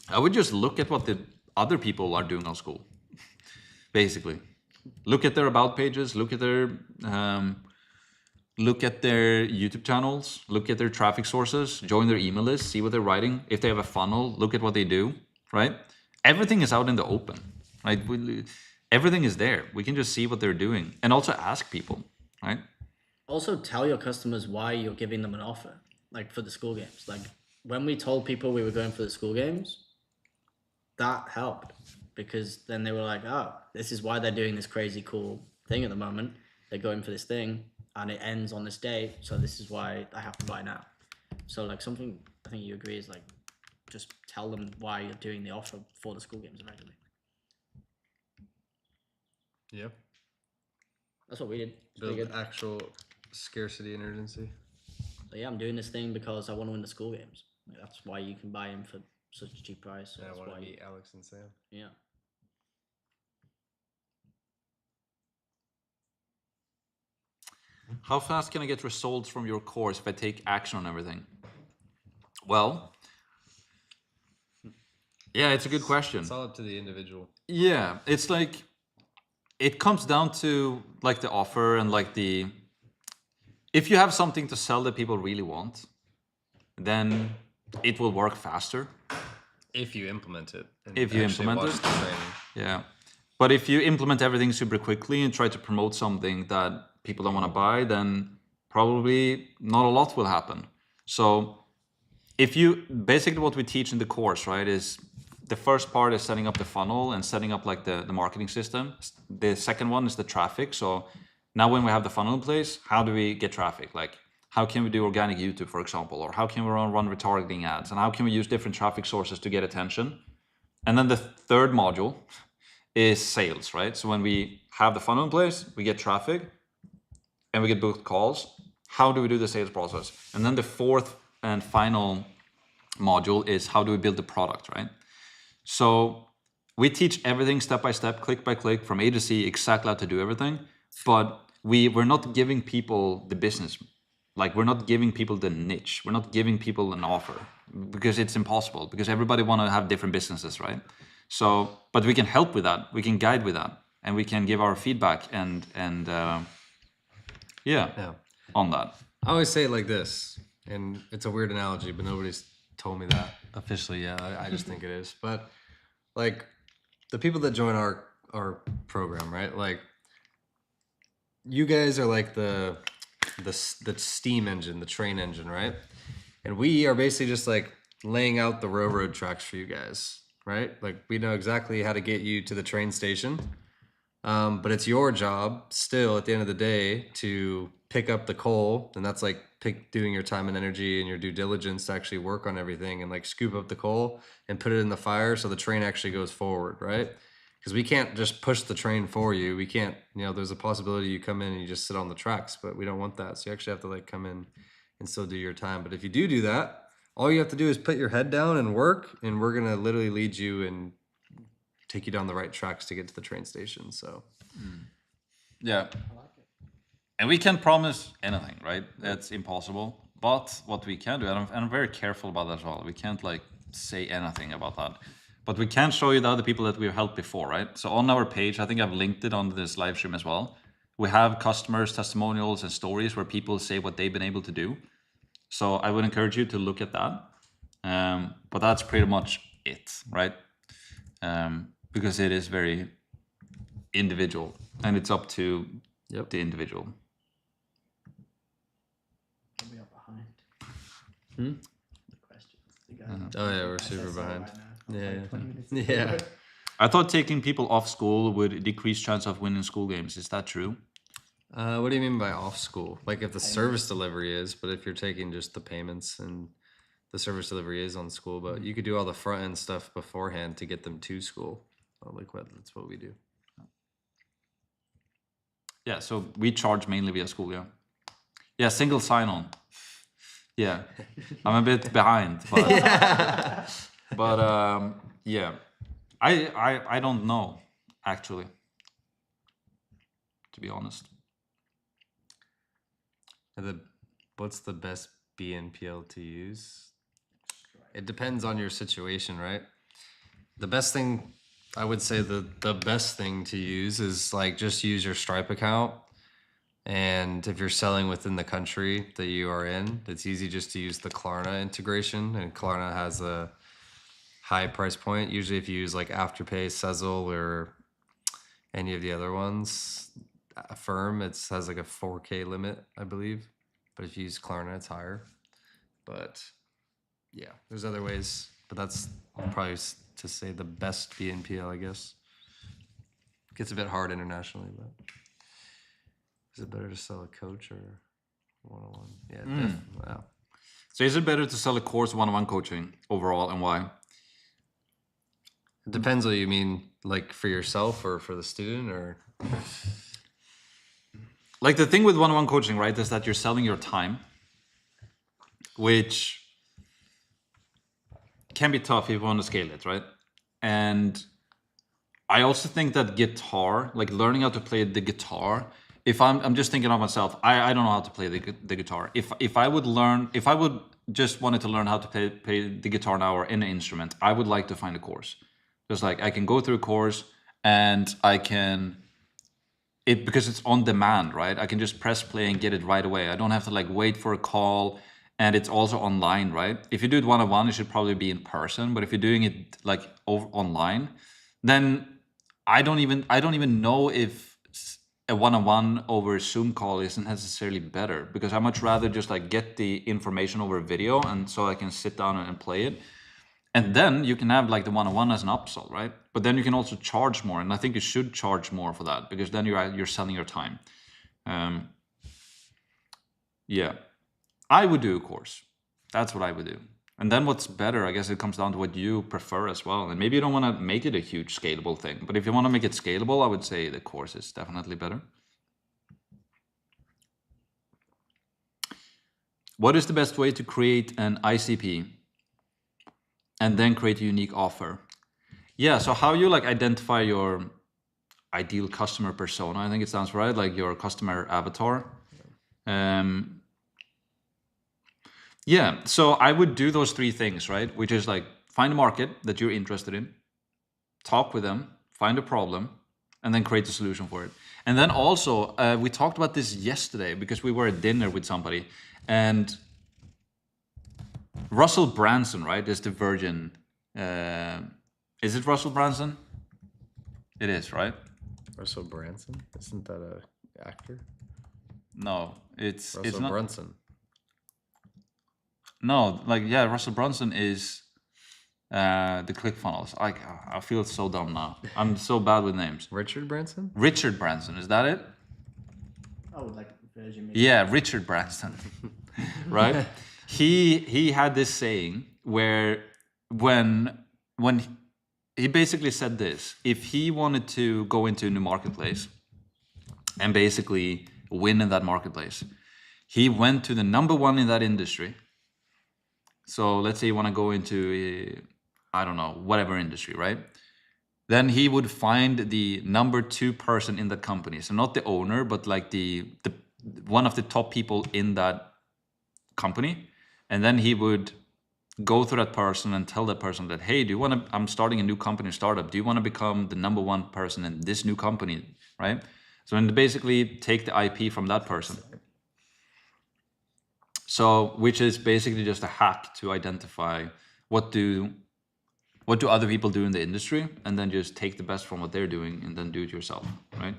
I would just look at what the other people are doing on Skool. Basically, look at their about pages, look at their YouTube channels, look at their traffic sources, join their email list, see what they're writing. If they have a funnel, look at what they do. Right? Everything is out in the open. Right? Everything is there. We can just see what they're doing and also ask people. Right? Also, tell your customers why you're giving them an offer. Like for the Skool games, like when we told people we were going for the Skool games, that helped because then they were like, oh, this is why they're doing this crazy cool thing at the moment. They're going for this thing and it ends on this day. So this is why I have to buy now. So like something I think you agree is like, just tell them why you're doing the offer for the Skool games effectively. Yep. That's what we did. It's pretty Build good. actual scarcity and urgency. So yeah, I'm doing this thing because I want to win the Skool games. Like, that's why you can buy them for such a cheap price. So And I that's want why to meet Alex and Sam. yeah. How fast can I get results from your course if I take action on everything? Well, yeah, it's a good question. It's all up to the individual. Yeah, it's like, it comes down to like the offer and like if you have something to sell that people really want, then it will work faster. If you implement it. And If you actually implement watch it. the training. Yeah. But if you implement everything super quickly and try to promote something that people don't want to buy, then probably not a lot will happen. So basically what we teach in the course, right, is the first part is setting up the funnel and setting up like the marketing system. The second one is the traffic. So now when we have the funnel in place, how do we get traffic? Like how can we do organic YouTube, for example, or how can we run retargeting ads? And how can we use different traffic sources to get attention? And then the third module is sales, right? So when we have the funnel in place, we get traffic and we get booked calls. How do we do the sales process? And then the fourth and final module is how do we build the product, right? So we teach everything step by step, click by click, from A to Z, exactly how to do everything. But we're not giving people the business. Like we're not giving people the niche. We're not giving people an offer because it's impossible, because everybody want to have different businesses, right? So, but we can help with that. We can guide with that, and we can give our feedback and Yeah. on that. I always say it like this, and it's a weird analogy, but nobody's told me that officially. Yeah, I just think it is. But like the people that join our program, right? Like you guys are like the steam engine, the train engine, right? And we are basically just like laying out the railroad tracks for you guys, right? Like we know exactly how to get you to the train station. But it's your job still at the end of the day to pick up the coal, and that's like doing your time and energy and your due diligence to actually work on everything and like scoop up the coal and put it in the fire so the train actually goes forward, right? Because we can't just push the train for you. We can't, there's a possibility you come in and you just sit on the tracks, but we don't want that. So you actually have to like come in and still do your time. But if you do that, all you have to do is put your head down and work, and we're gonna literally lead you and take you down the right tracks to get to the train station. So Yeah. And we can't promise anything, right? That's impossible. But what we can do, and I'm very careful about that as well. We can't like say anything about that. But we can show you the other people that we've helped before, right? So on our page, I think I've linked it on this live stream as well. We have customers, testimonials, and stories where people say what they've been able to do. So I would encourage you to look at that. But that's pretty much it, right? Because it is very individual, and it's up to the individual. We are behind. The questions. Oh yeah, we're super behind. Right Yeah. I thought taking people off school would decrease chance of winning school games. Is that true? What do you mean by off school? Like if the service delivery is, but if you're taking just the payments and the service delivery is on school, but you could do all the front end stuff beforehand to get them to school. That's what we do. Yeah, so we charge mainly via Skool, yeah. Yeah, single sign-on. Yeah, I'm a bit behind, but yeah, I don't know actually, to be honest. What's the best BNPL to use? It depends on your situation, right? The best thing, I would say the best thing to use is like just use your Stripe account. And if you're selling within the country that you are in, it's easy just to use the Klarna integration. And Klarna has a high price point. Usually if you use like Afterpay, Sezzle, or any of the other ones, Affirm, it has like a 4K limit, I believe. But if you use Klarna, it's higher. But yeah, there's other ways. But that's probably to say the best BNPL, I guess. Gets a bit hard internationally, but is it better to sell a coach or one-on-one? Yeah, definitely. Wow. So is it better to sell a course one-on-one coaching overall, and why? It depends what you mean, like for yourself or for the student, or Like the thing with one-on-one coaching, right, is that you're selling your time, which can be tough if you want to scale it, right? And I also think that guitar, like learning how to play the guitar, if I'm just thinking of myself, I don't know how to play the guitar. If I would just wanted to learn how to play the guitar now or any instrument, I would like to find a course. Just like I can go through a course and I can, because it's on demand, right? I can just press play and get it right away. I don't have to like wait for a call, and it's also online, right? If you do it one-on-one, it should probably be in person. But if you're doing it like online, then I don't even know if a one-on-one over a Zoom call isn't necessarily better, because I much rather just like get the information over a video, and so I can sit down and play it. And then you can have like the one-on-one as an upsell, right? But then you can also charge more, and I think you should charge more for that, because then you're selling your time. Yeah, I would do a course. That's what I would do. And then what's better, I guess it comes down to what you prefer as well. And maybe you don't want to make it a huge scalable thing, but if you want to make it scalable, I would say the course is definitely better. What is the best way to create an ICP and then create a unique offer? Yeah, so how you like identify your ideal customer persona, I think it sounds right, like your customer avatar. Yeah, so I would do those three things, right? Which is like find a market that you're interested in, talk with them, find a problem, and then create a solution for it. And then also, we talked about this yesterday because we were at dinner with somebody, and Russell Branson, right, is the Virgin. Is it Russell Branson? It is, right? Russell Branson? Isn't that actor? No, it's Russell not. Brunson. No, like yeah, Russell Brunson is the ClickFunnels. I feel so dumb now. I'm so bad with names. Richard Branson? Richard Branson, is that it? Oh, like version. Yeah, Richard Branson. Right? He had this saying where when he basically said this, if he wanted to go into a new marketplace and basically win in that marketplace, he went to the number one in that industry. So let's say you want to go into, I don't know, whatever industry, right? Then he would find the number 2 person in that company. So not the owner, but like the one of the top people in that company. And then he would go to that person and tell that person that, hey, do you want to, I'm starting a new company, startup. Do you want to become the number 1 person in this new company, right? So then basically take the IP from that person. So, which is basically just a hack to identify what do other people do in the industry, and then just take the best from what they're doing and then do it yourself, right?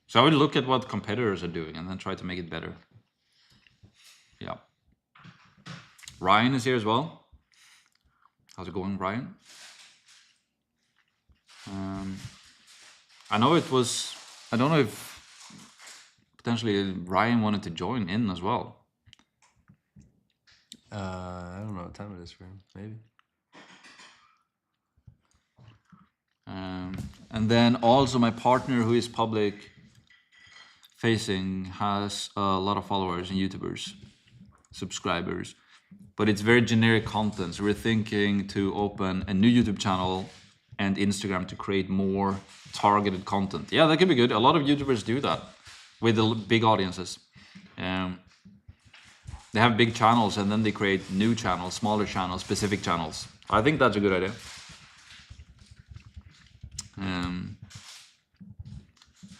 So I would look at what competitors are doing and then try to make it better. Yeah. Ryan is here as well. How's it going, Ryan? I know it was, I don't know if potentially Ryan wanted to join in as well. I don't know what time it is for him. Maybe. And then also my partner, who is public facing, has a lot of followers and YouTubers, subscribers, but it's very generic content. So we're thinking to open a new YouTube channel and Instagram to create more targeted content. Yeah, that could be good. A lot of YouTubers do that with the big audiences. They have big channels and then they create new channels, smaller channels, specific channels. I think that's a good idea.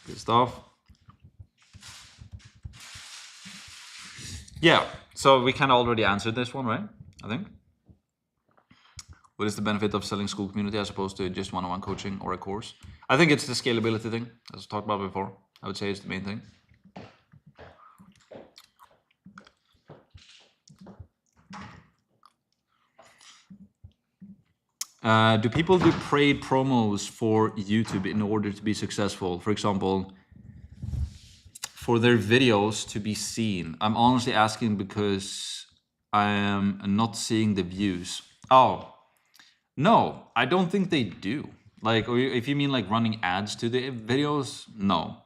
Good stuff. Yeah, so we kind of already answered this one, right? I think. What is the benefit of selling Skool community as opposed to just one-on-one coaching or a course? I think it's the scalability thing, as I talked about before. I would say it's the main thing. Do people do paid promos for YouTube in order to be successful? For example, for their videos to be seen. I'm honestly asking because I am not seeing the views. Oh, no, I don't think they do. Like, or if you mean like running ads to the videos, no.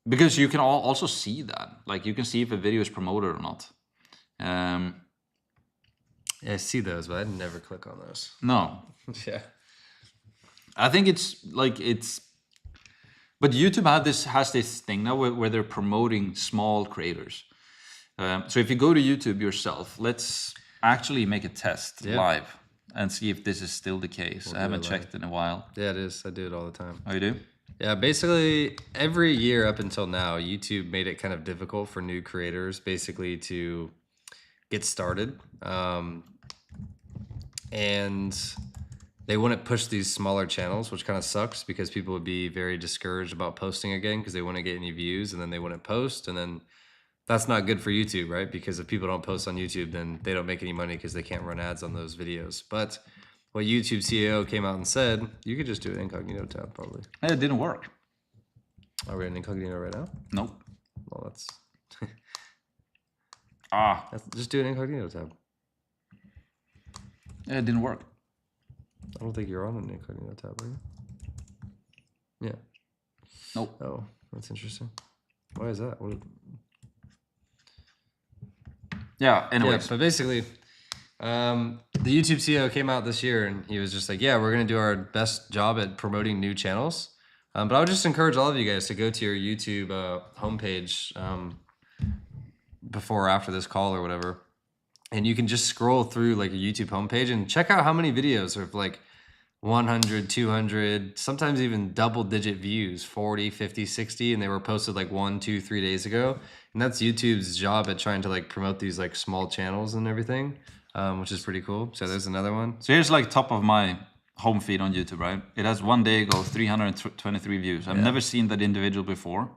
Because you can also see that. Like, you can see if a video is promoted or not. Yeah, I see those, but I'd never click on those. No. Yeah. I think it's like but YouTube has this thing now where they're promoting small creators. So if you go to YouTube yourself, let's actually make a test live and see if this is still the case. I haven't checked in a while. Yeah, it is. I do it all the time. Oh, you do? Yeah, basically every year up until now, YouTube made it kind of difficult for new creators basically to get started. And they wouldn't push these smaller channels, which kind of sucks because people would be very discouraged about posting again because they wouldn't get any views and then they wouldn't post. And then that's not good for YouTube, right? Because if people don't post on YouTube, then they don't make any money because they can't run ads on those videos. But what YouTube CEO came out and said, you could just do an incognito tab probably. It didn't work. Are we in incognito right now? Nope. Well, that's just do an incognito tab. It didn't work. I don't think you're on an incognito tab, are you? Yeah. Nope. Oh, that's interesting. Why is that? Yeah, anyways. Yeah, but basically, the YouTube CEO came out this year and he was just like, yeah, we're going to do our best job at promoting new channels. But I would just encourage all of you guys to go to your YouTube homepage before or after this call or whatever. And you can just scroll through like a YouTube homepage and check out how many videos are like 100, 200, sometimes even double digit views, 40, 50, 60. And they were posted like 1, 2, 3 days ago. And that's YouTube's job at trying to like promote these like small channels and everything, which is pretty cool. So there's another one. So here's like top of my home feed on YouTube, right? It has one day ago 323 views. I've never seen that individual before.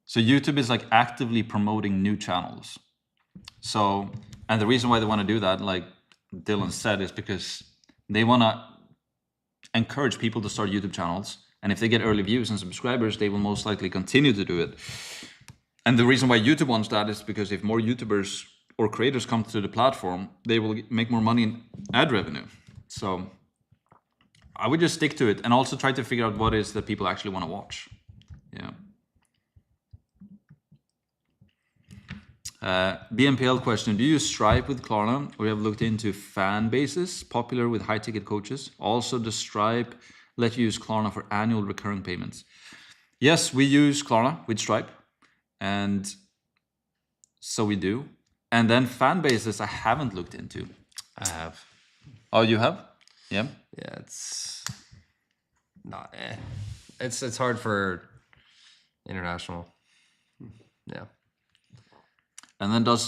So YouTube is like actively promoting new channels. So, and the reason why they want to do that, like Dylan said, is because they want to encourage people to start YouTube channels. And if they get early views and subscribers, they will most likely continue to do it. And the reason why YouTube wants that is because if more YouTubers or creators come to the platform, they will make more money in ad revenue. So I would just stick to it and also try to figure out what is that people actually want to watch. Yeah. BNPL question, do you use Stripe with Klarna? We have looked into fan bases, popular with high ticket coaches. Also, does Stripe let you use Klarna for annual recurring payments? Yes, we use Klarna with Stripe. And so we do. And then fan bases I haven't looked into. I have. Oh, you have? Yeah. Yeah, it's not. It's hard for international. Yeah. And then does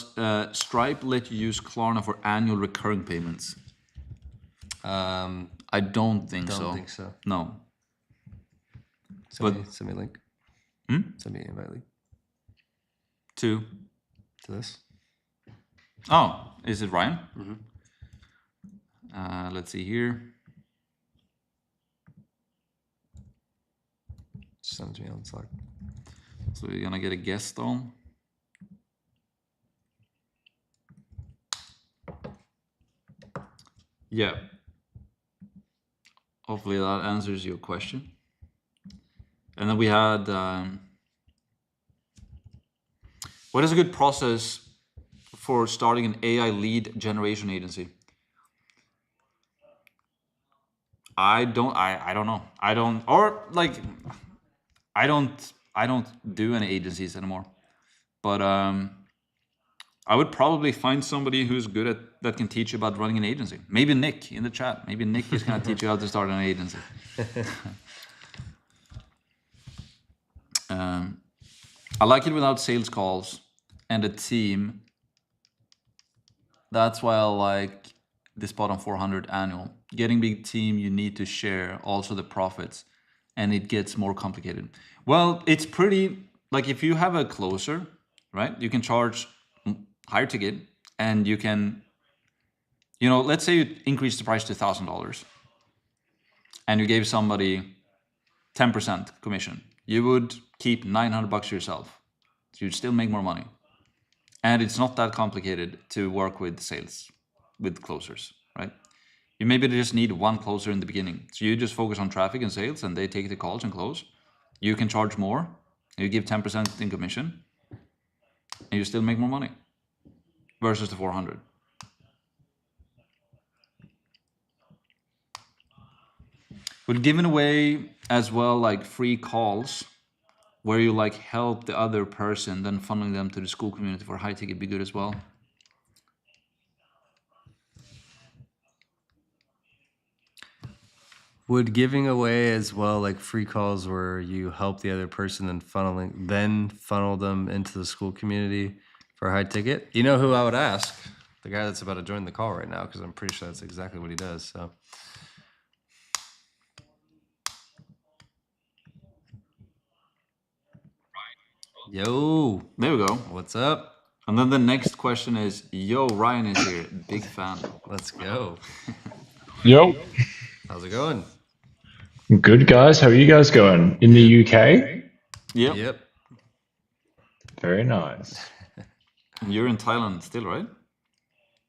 Stripe let you use Klarna for annual recurring payments? I don't think so. Don't think so. No. Send me a link. Send me an invite link To this. Oh, is it Ryan? Let's see here. Send it to me on Slack. So we're gonna get a guest on. Yeah. Hopefully that answers your question. And then we had, what is a good process for starting an AI lead generation agency? I don't know. I don't do any agencies anymore. But I would probably find somebody who's good at that can teach you about running an agency. Maybe Nick in the chat. Maybe Nick is gonna teach you how to start an agency. I like it without sales calls and a team. That's why I like this bottom 400 annual. Getting big team, you need to share also the profits, and it gets more complicated. Well, it's pretty, like if you have a closer, right, you can charge higher ticket, and you can, you know, let's say you increase the price to $1,000 and you gave somebody 10% commission. You would keep $900 yourself. So you'd still make more money. And it's not that complicated to work with sales, with closers, right? You maybe just need one closer in the beginning. So you just focus on traffic and sales, and they take the calls and close. You can charge more, you give 10% in commission, and you still make more money versus the 400. But giving away as well, like free calls where you like help the other person, then funneling them to the Skool community for high ticket be good as well. Would giving away as well, like free calls where you help the other person and funnel them into the Skool community for a high ticket? You know who I would ask? The guy that's about to join the call right now, because I'm pretty sure that's exactly what he does. So, yo, There we go. what's up? And then the next question is, yo, Ryan is here, big fan. Let's go. Yo, How's it going? good guys. How are you guys going? In the UK? Yep. Yep. Very nice. You're in Thailand still, right?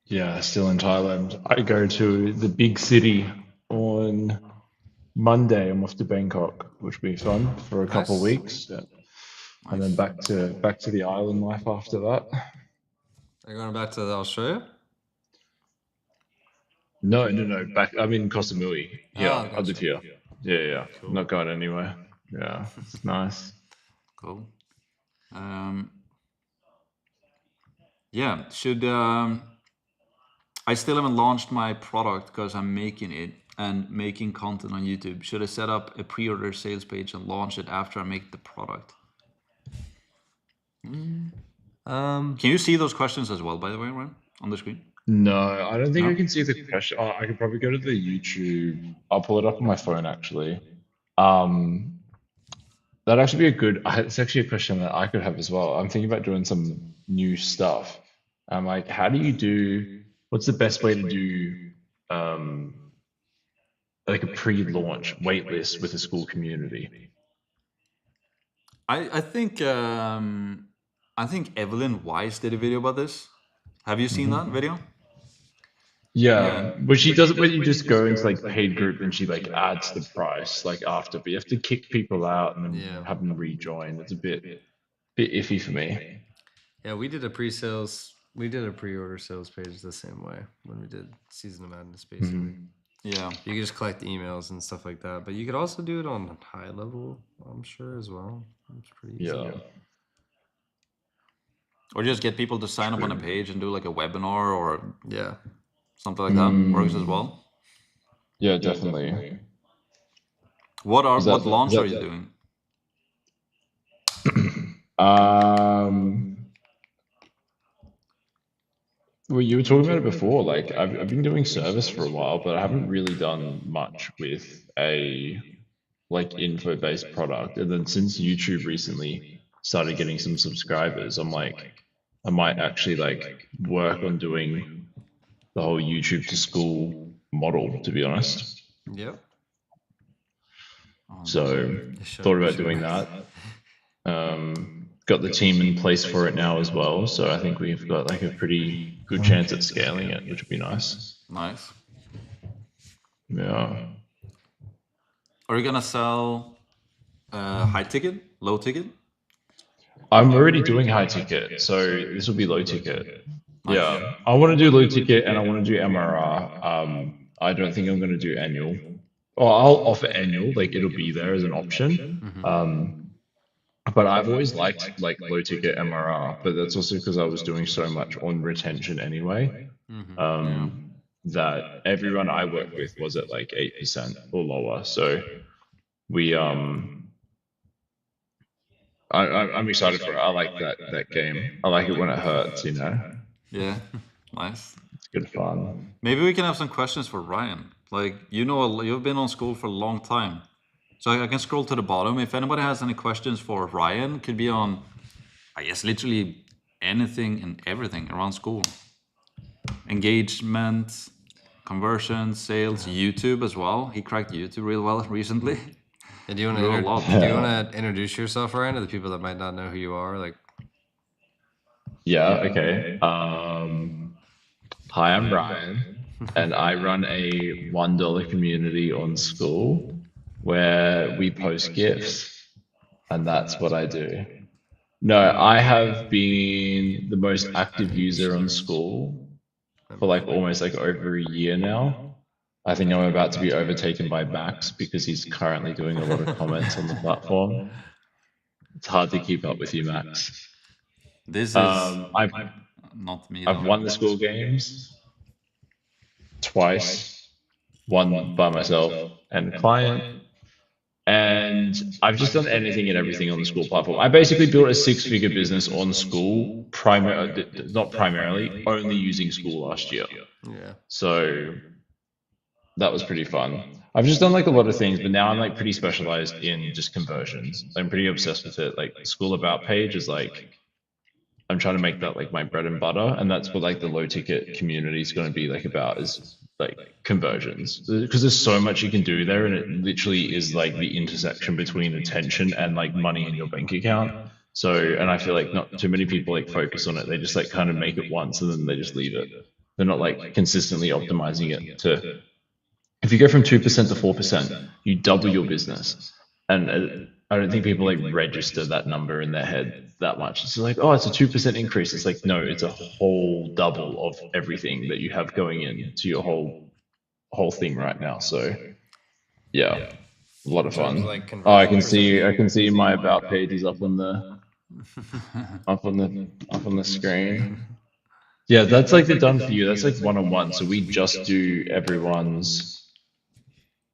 Yeah, still in Thailand. I go to the big city on Monday. I'm off to Bangkok, which will be fun for a couple of Nice. weeks, and then back to the island life after that. Are you going back to Australia? No, back. I'm in Koh Samui. Yeah, I live gotcha. here. Yeah. Not going anywhere. Yeah, it's nice. Cool. Yeah, I still haven't launched my product because I'm making it and making content on YouTube. Should I set up a pre-order sales page and launch it after I make the product? Can you see those questions as well, by the way, Ryan, on the screen? No, I don't think No? I can see the question. Oh, I could probably go to the YouTube. I'll pull it up on my phone actually. Um, that'd actually be a good. It's actually a question that I could have as well. I'm thinking about doing some new stuff. I'm like, how do you do? What's the best way to do like a pre-launch waitlist with a school community? I think Evelyn Weiss did a video about this. Have you seen that video? Yeah, Yeah. but she does it when you just go into like paid group and she like adds the price like after, but you have to kick people out and then Yeah. have them rejoin. It's a bit iffy for me. Yeah, we did a pre-sales. We did a pre-order sales page the same way when we did Season of Madness, basically. Yeah. You could just collect emails and stuff like that, but you could also do it on high level, I'm sure, as well. It's pretty easy. Yeah. Or just get people to sign up on a page and do like a webinar or Yeah. something like that. Works as well. Yeah, definitely. What Is launch are that you doing? um well, you were talking about it before. Like I've been doing service for a while, but I haven't really done much with a like info-based product. And then since YouTube recently started getting some subscribers, I'm like, I might actually like work on doing the whole YouTube to school model, to be honest. Yep. So Show- thought about show doing us. that. Got the team in place for it now as well. So I think we've got like a pretty good chance at scaling it, which would be nice. Nice. Yeah. Are you gonna sell high ticket, low ticket? I'm already doing high ticket, so this will be low ticket. Yeah. I want to do low ticket and I want to do MRR. I don't think I'm going to do annual. Or I'll offer annual, like it'll be there as an option. But I've always liked like low ticket MRR, but that's also because I was doing so much on retention anyway. That everyone I worked with was at like 8% or lower. So we I'm excited for it. I like that game. I like it when it hurts, you know. Yeah. Nice. It's good fun. Maybe we can have some questions for Ryan. Like, you've been on Skool for a long time. So I can scroll to the bottom. If anybody has any questions for Ryan, could be on, I guess, literally anything and everything around Skool. Engagement, conversions, sales, YouTube as well. He cracked YouTube real well recently. And do you want You're a lot. to introduce yourself, Ryan, to the people that might not know who you are? Like, Yeah, okay. Hi, I'm Ryan, and I run a $1 community on Skool where we post GIFs, and that's what I do. No, I have been the most active user on Skool for like almost like over a year now. I think I'm about to be overtaken by Max because he's currently doing a lot of comments on the platform. It's hard to keep up with you, Max. This is I've not me. I've though. won the school games twice, one by myself and a client, and I've just done anything and everything on the Skool platform. I basically built a six-figure business on Skool, not primarily, only using Skool last year. yeah. So that was pretty fun. I've just done like a lot of things, but now I'm like pretty specialized in just conversions. I'm pretty obsessed with it. Like the Skool About page is like, I'm trying to make that like my bread and butter, and that's what like the low ticket community is going to be like about, is like conversions, because there's so much you can do there, and it literally is like the intersection between attention and like money in your bank account. So, and I feel like not too many people like focus on it. They just like kind of make it once and then they just leave it. They're not like consistently optimizing it to. If you go from 2% to 4%, you double your business. And I don't think people like register that number in their head that much. It's like, oh, it's a 2% increase. It's like, no, it's a whole double of everything that you have going into your whole thing right now. So yeah, a lot of fun. Like Oh, I can see my about page is up on the up on the screen. Yeah, that's like the done for you. That's like one-on-one. So we just do everyone's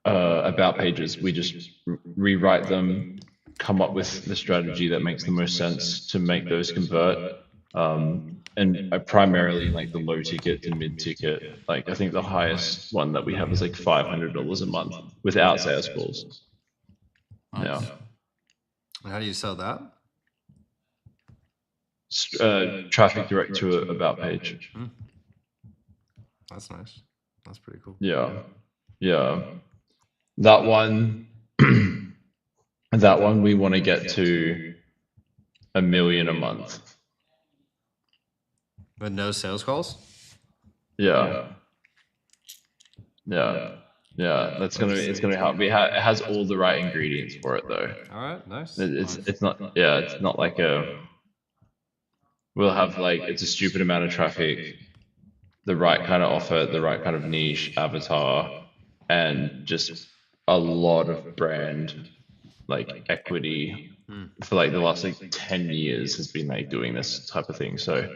about pages. We just rewrite them, come up with the strategy that makes the most sense to make those convert, And primarily like the low ticket to mid ticket. Like I think the highest one that we have is like $500 a month without sales calls. Yeah. And how do you sell that? Traffic direct to a about page. That's nice. That's pretty cool. Yeah. Yeah. That one, that one we want to get to 1 million a month. With no sales calls? Yeah. Yeah. Yeah. That's gonna it's gonna help. It has all the right ingredients for it though. All right, nice. It's not it's not like we'll have like it's a stupid amount of traffic, the right kind of offer, the right kind of niche avatar, and just a lot of brand like equity for like the last like 10 years has been like doing this type of thing. So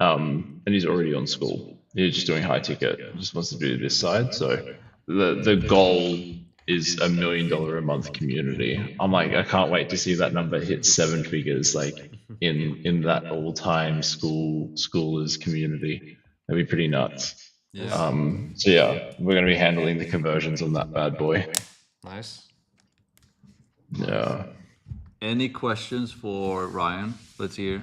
and he's already on Skool. He's just doing high ticket. He just wants to do this side. So the goal is $1 million a month community. I'm like, I can't wait to see that number hit 7 figures, like in that all-time schoolers community. That'd be pretty nuts. Yeah. So yeah, we're gonna be handling the conversions on that bad boy. Nice. Yeah. Any questions for Ryan? Let's hear.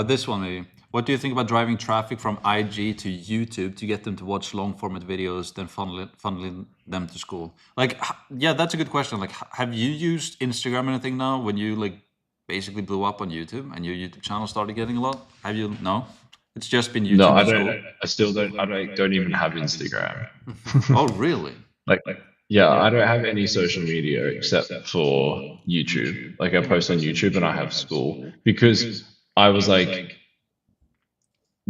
This one maybe. What do you think about driving traffic from IG to YouTube to get them to watch long format videos, then funneling them to Skool? Like, yeah, that's a good question. Like, have you used Instagram or anything now when you like basically blew up on YouTube and your YouTube channel started getting a lot? Have you? No, it's just been YouTube. No, I and don't. Skool. I still don't. I don't even have Instagram. Oh, really? Like, yeah, I don't have any social media except for YouTube. Like, I post on YouTube and I have Skool because I was like,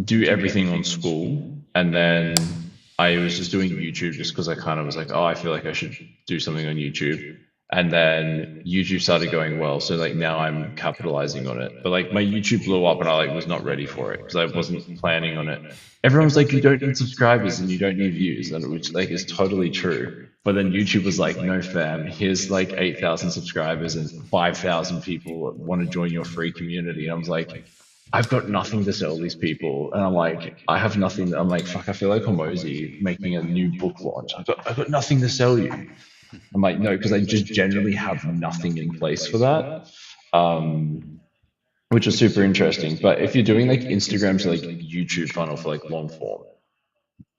do everything on Skool, and then I was just doing YouTube just because I kind of was like, oh, I feel like I should do something on YouTube. And then YouTube started going well, so like now I'm capitalizing on it. But like my YouTube blew up and I like was not ready for it because I wasn't planning on it. Everyone was like, you don't need subscribers and you don't need views, and which like is totally true. But then YouTube was like, no fam, here's like 8,000 subscribers and 5,000 people want to join your free community. And I was like, I've got nothing to sell these people, and I'm like, I have nothing. I'm like, fuck, I feel like Hormozy making a new book launch. I've got nothing to sell you. I'm like, no, because I just generally have nothing in place for that, which is super interesting. But if you're doing like Instagram to like YouTube funnel for like long form,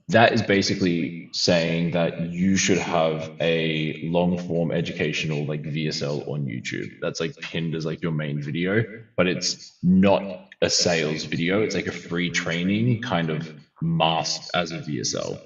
that is basically saying that you should have a long form educational like VSL on YouTube. That's like pinned as like your main video, but it's not a sales video. It's like a free training kind of masked as a VSL.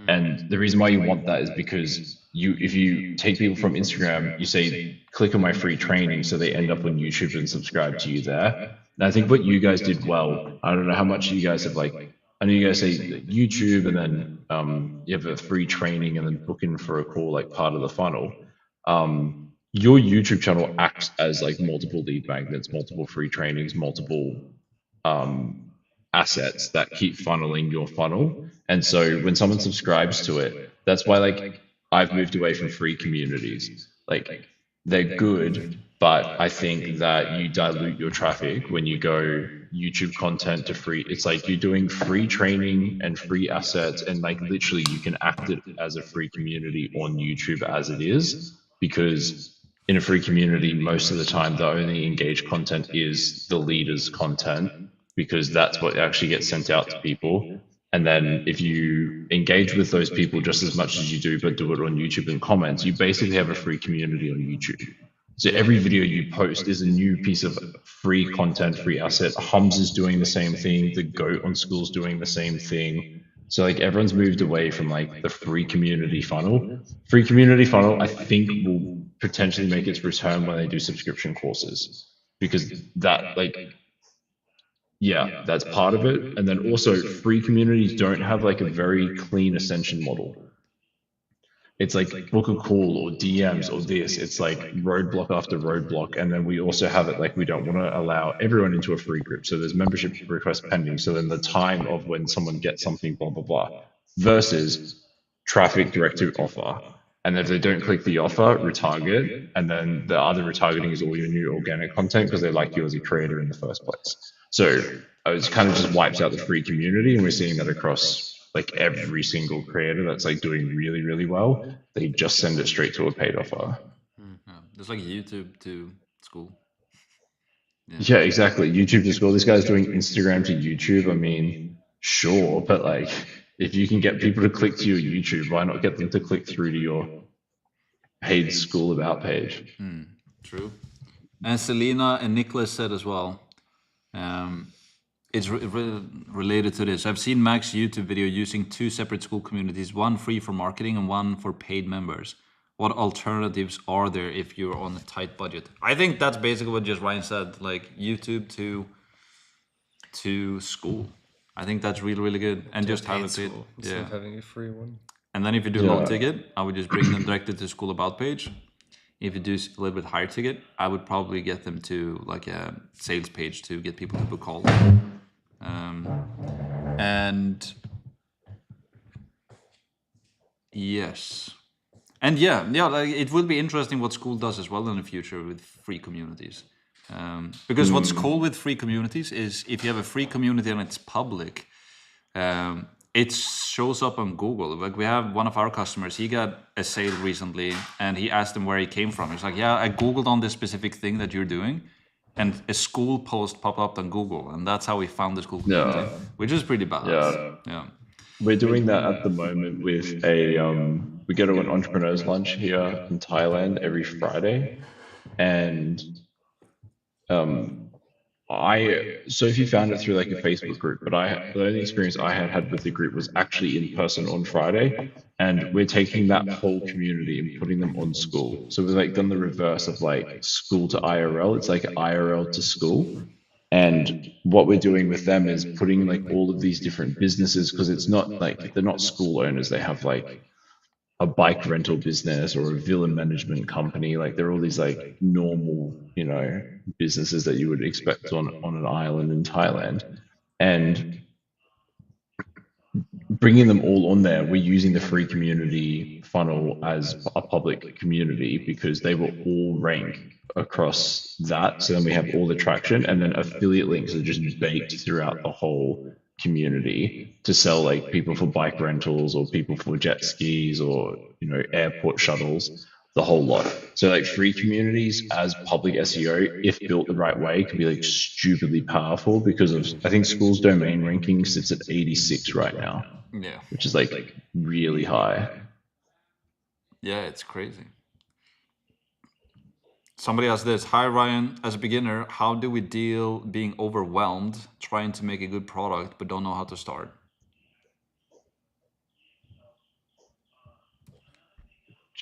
And the reason why you want that is because if you take people from Instagram, you say, click on my free training, so they end up on YouTube and subscribe to you there. And I think what you guys did well, I don't know how much you guys have like, I know you guys say YouTube and then you have a free training and then book in for a call like part of the funnel. Your YouTube channel acts as like multiple lead magnets, multiple free trainings, multiple assets that keep funneling your funnel. And so when someone subscribes to it, that's why like I've moved away from free communities. Like they're good, but I think that you dilute your traffic when you go YouTube content to free. It's like you're doing free training and free assets, and like literally you can act it as a free community on YouTube as it is, because in a free community, most of the time, the only engaged content is the leader's content, because that's what actually gets sent out to people. And then if you engage with those people just as much as you do, but do it on YouTube and comments, you basically have a free community on YouTube. So every video you post is a new piece of free content, free asset. Hums is doing the same thing. The Goat on Skool's doing the same thing. So like everyone's moved away from like the free community funnel. Free community funnel, I think, will potentially make its return when they do subscription courses, because that like, yeah, that's part of it. And then also free communities don't have like a very clean ascension model. It's like book a call or DMs or this. It's like roadblock after roadblock. And then we also have it like we don't want to allow everyone into a free group. So there's membership requests pending. So then the time of when someone gets something, blah, blah, blah, versus traffic direct to offer. And if they don't click the offer, retarget. And then the other retargeting is all your new organic content because they like you as a creator in the first place. So I was kind of just wiped out the free community, and we're seeing that across like every single creator that's like doing really, really well. They just send it straight to a paid offer. Yeah. It's like YouTube to School. Yeah, exactly. YouTube to School. This guy's doing Instagram to YouTube. I mean, sure, but like if you can get people to click to your YouTube, why not get them to click through to your paid School About page? True. And Selena and Nicholas said as well, it's related to this. I've seen Mac's YouTube video using 2 separate school communities, one free for marketing and one for paid members. What alternatives are there if you're on a tight budget? I think that's basically what just Ryan said, like YouTube to School. I think that's really, really good. And just have it paid. instead Yeah. of having a free one. And then if you do Yeah. low ticket, I would just bring them directly to School About page. If you do a little bit higher ticket, I would probably get them to like a sales page to get people to book calls. And yes. And yeah, like it will be interesting what School does as well in the future with free communities. Because what's cool with free communities is if you have a free community and it's public, it shows up on Google. Like we have one of our customers, he got a sale recently and he asked them where he came from. He's like, yeah, I Googled on this specific thing that you're doing and a School post popped up on Google. And that's how we found the School community, which is pretty badass. Yeah. We're doing that at the moment with a we go to an entrepreneurs lunch here in Thailand every Friday, and so if you found it through like a Facebook group, but the only experience I had with the group was actually in person on Friday, and we're taking that whole community and putting them on School. So we've like done the reverse of like School to IRL. It's like IRL to School. And what we're doing with them is putting like all of these different businesses, because it's not like they're not school owners. They have like a bike rental business or a villa management company. Like they're all these like normal, businesses that you would expect on an island in Thailand. And bringing them all on there, we're using the free community funnel as a public community because they will all rank across that. So then we have all the traction, and then affiliate links are just baked throughout the whole community to sell like people for bike rentals or people for jet skis or airport shuttles, the whole lot. So like free communities as public SEO, if built the right way, can be like stupidly powerful because of I think School's domain ranking sits at 86 right now. Yeah. Which is like really high. Yeah, it's crazy. Somebody asked this. Hi, Ryan. As a beginner, how do we deal being overwhelmed trying to make a good product but don't know how to start?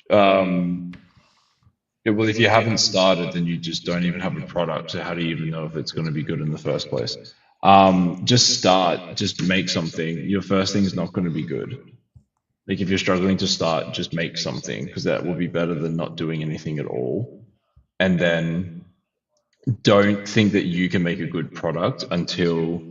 Well, if you haven't started, then you just don't even have a product. So how do you even know if it's going to be good in the first place? Just start, just make something. Your first thing is not going to be good. Like if you're struggling to start, just make something, because that will be better than not doing anything at all. And then don't think that you can make a good product until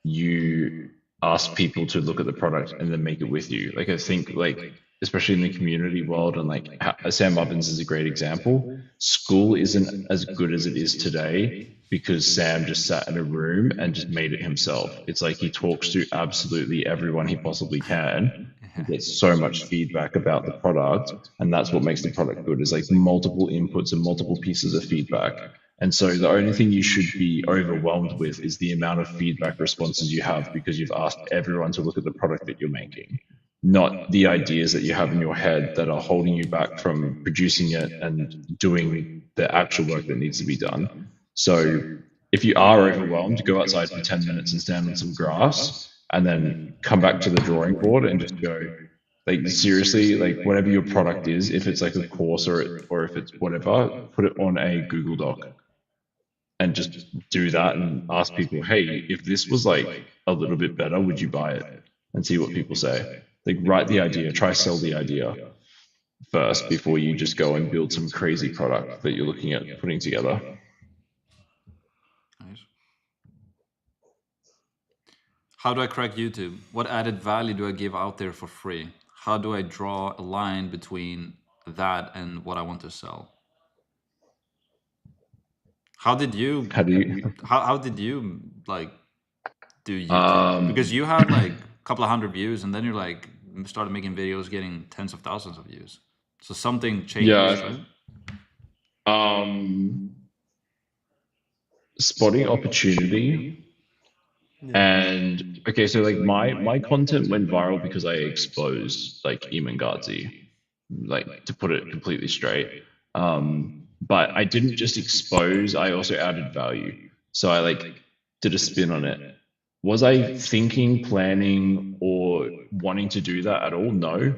you ask people to look at the product and then make it with you. Like I think like especially in the community world, and like Sam Mubbins is a great example. School isn't as good as it is today because Sam just sat in a room and just made it himself. It's like he talks to absolutely everyone he possibly can. He gets so much feedback about the product, and that's what makes the product good, is like multiple inputs and multiple pieces of feedback. And so the only thing you should be overwhelmed with is the amount of feedback responses you have because you've asked everyone to look at the product that you're making, not the ideas that you have in your head that are holding you back from producing it and doing the actual work that needs to be done. So if you are overwhelmed, go outside for 10 minutes and stand on some grass, and then come back to the drawing board and just go, like, seriously, like whatever your product is, if it's like a course or if it's whatever, put it on a Google Doc and just do that and ask people, hey, if this was like a little bit better, would you buy it? And see what people say. Like write the idea, try sell the idea first before you just go and build some crazy product that you're looking at putting together. Nice. How do I crack YouTube? What added value do I give out there for free? How do I draw a line between that and what I want to sell? How did you like do YouTube? Because you had like a couple of hundred views, and then you like started making videos getting tens of thousands of views. So something changed, Yeah. right? Spotting opportunity. And okay, so like my content went viral because I exposed like Eamon, like to put it completely straight. But I didn't just expose, I also added value. So I like did a spin on it. Was I thinking, planning, or wanting to do that at all? No.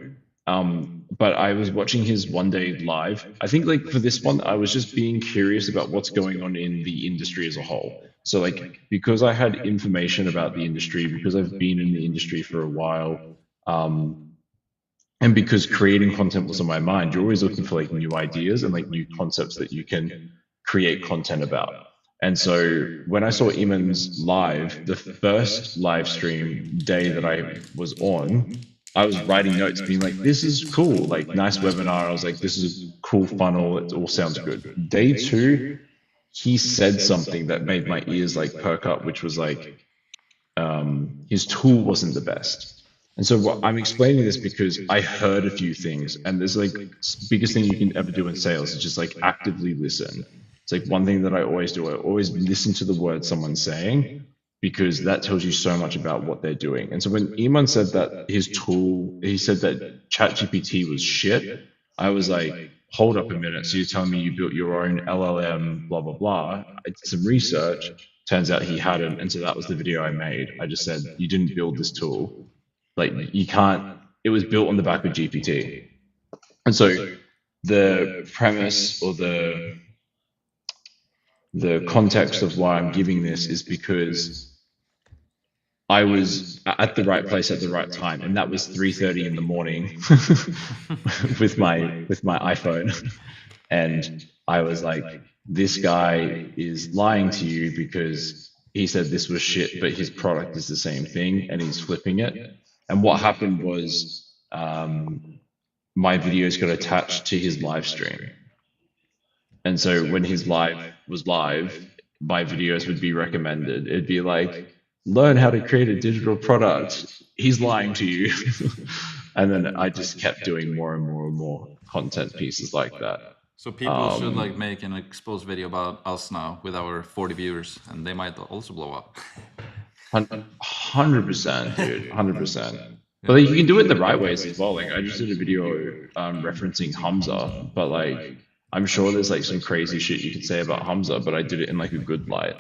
But I was watching his one day live. I think like for this one, I was just being curious about what's going on in the industry as a whole. So like because I had information about the industry, because I've been in the industry for a while, and because creating content was on my mind, you're always looking for like new ideas and like new concepts that you can create content about. And so when I saw Eamon's live, the first live stream day that I was on, I was writing notes being like, this is cool, like nice webinar. I was like, this is a cool funnel. It all sounds good. Day two, he said something that made my ears like perk up, which was like, his tool wasn't the best. And so what I'm explaining this because I heard a few things, and there's like biggest thing you can ever do in sales is just like actively listen. It's like one thing that I always do. I always listen to the words someone's saying because that tells you so much about what they're doing. And so when Iman said that his tool, he said that ChatGPT was shit, I was like, hold up a minute. So you're telling me you built your own LLM, blah, blah, blah. I did some research. Turns out he hadn't. And so that was the video I made. I just said, you didn't build this tool. Like you can't, it was built on the back of GPT. And so the premise or the context of why I'm giving this is because I was at the right place at the right time, and that was 3:30 in the morning with my iPhone, and I was like, this guy is lying to you because he said this was shit, but his product is the same thing, and he's flipping it. And what happened was my videos got attached to his live stream. And so when his live was live, my videos would be recommended. It'd be like, learn how to create a digital product. He's lying to you. And then I just kept doing more and more and more content pieces like that. So people should like make an exposed video about us now with our 40 viewers, and they might also blow up. 100%, dude. 100%. But like, you can do it the right ways as well. Like I just did a video referencing Hamza, but like I'm sure there's like some crazy shit you could say about Hamza, but I did it in like a good light.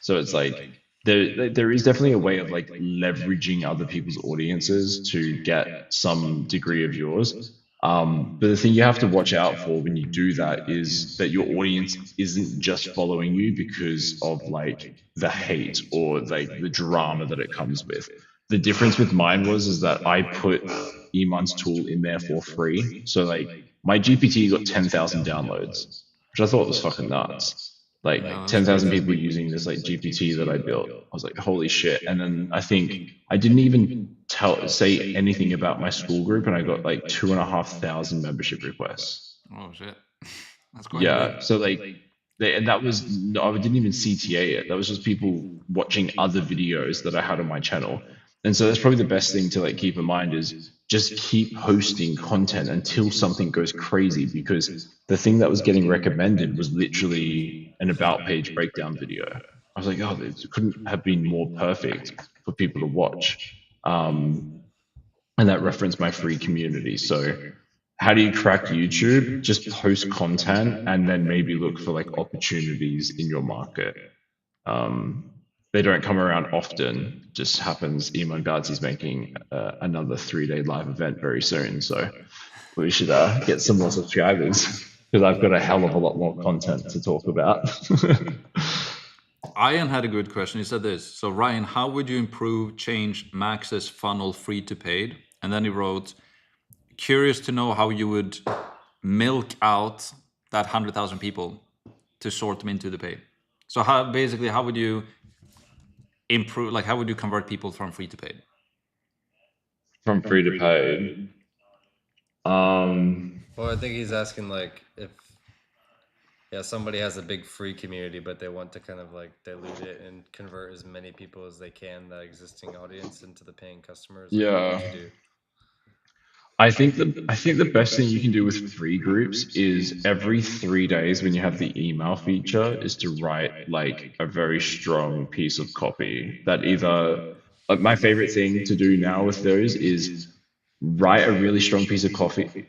So it's like there is definitely a way of like leveraging other people's audiences to get some degree of yours. But the thing you have to watch out for when you do that is that your audience isn't just following you because of like the hate or like the drama that it comes with. The difference with mine is that I put Iman's tool in there for free. So like my GPT got 10,000 downloads, which I thought was fucking nuts. Like 10,000 people using this like GPT that I built. I was like, holy shit. And then I think I didn't even say anything about my school group, and I got like 2,500 membership requests. Oh shit. That's quite good. So like and that was I didn't even CTA it. That was just people watching other videos that I had on my channel. And so that's probably the best thing to like keep in mind is just keep posting content until something goes crazy, because the thing that was getting recommended was literally an about page breakdown video. I was like, oh, it couldn't have been more perfect for people to watch. And that referenced my free community. So how do you crack YouTube? Just post content and then maybe look for like opportunities in your market. They don't come around often. Just happens. Iman Ghazi's making another 3-day live event very soon, so we should get some more subscribers because I've got a hell of a lot more content to talk about. Ian had a good question. He said this. So Ryan, how would you change Max's funnel free to paid? And then he wrote, curious to know how you would milk out that 100,000 people to sort them into the paid. So how would you improve, like how would you convert people from free to paid? From free to paid. Well, I think he's asking like if Yeah, somebody has a big free community, but they want to kind of like dilute it and convert as many people as they can, that existing audience, into the paying customers. Like, what Yeah. would you do? I think the best thing you can do with free groups is every 3 days when you have the email feature is to write like a very strong piece of copy that either like my favorite thing to do now with those is write a really strong piece of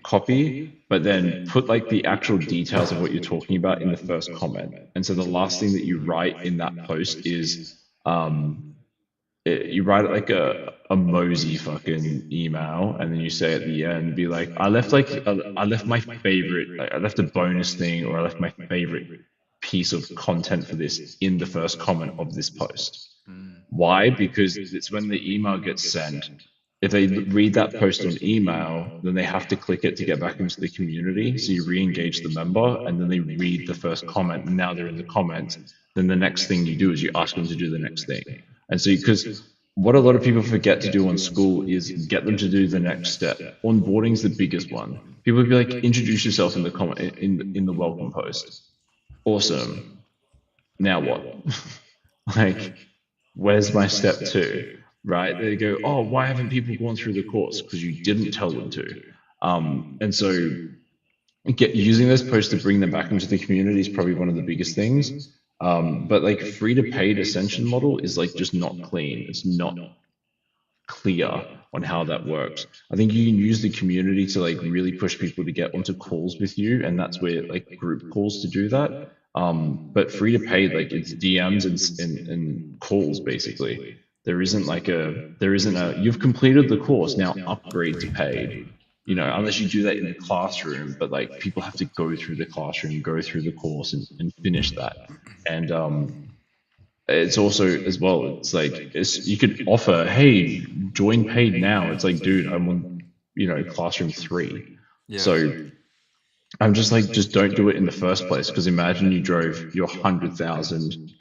copy, but then put like the actual details of what you're talking about in the first comment. And so the last thing that you write in that post is you write like a mosey fucking email, and then you say at the end, be like, I left my favorite, like, I left a bonus thing, or I left my favorite piece of content for this in the first comment of this post. Why? Because it's when the email gets sent. If they read that post on email, then they have to click it to get back into the community. So you re-engage the member, and then they read the first comment, and now they're in the comments. Then the next thing you do is you ask them to do the next thing. And so, because what a lot of people forget to do on Skool is get them to do the next step. Onboarding is the biggest one. People would be like, introduce yourself in the comment in the welcome post. Awesome. Now what? Like, where's my step two? Right? They go, oh, why haven't people gone through the course? Because you didn't tell them to. And so using those posts to bring them back into the community is probably one of the biggest things. But like free to paid ascension model is like just not clean. It's not clear on how that works. I think you can use the community to like really push people to get onto calls with you, and that's where like group calls to do that. But free to paid, like it's DMs and calls basically. There isn't a you've completed the course, now upgrade to paid. You know, unless you do that in the classroom, but like people have to go through the classroom, go through the course and finish that. And it's also as well, it's like you could offer, hey, join paid now. It's like, dude, I'm on, classroom 3. Yeah. So I'm just like, just don't do it in the first place, because imagine you drove your 100,000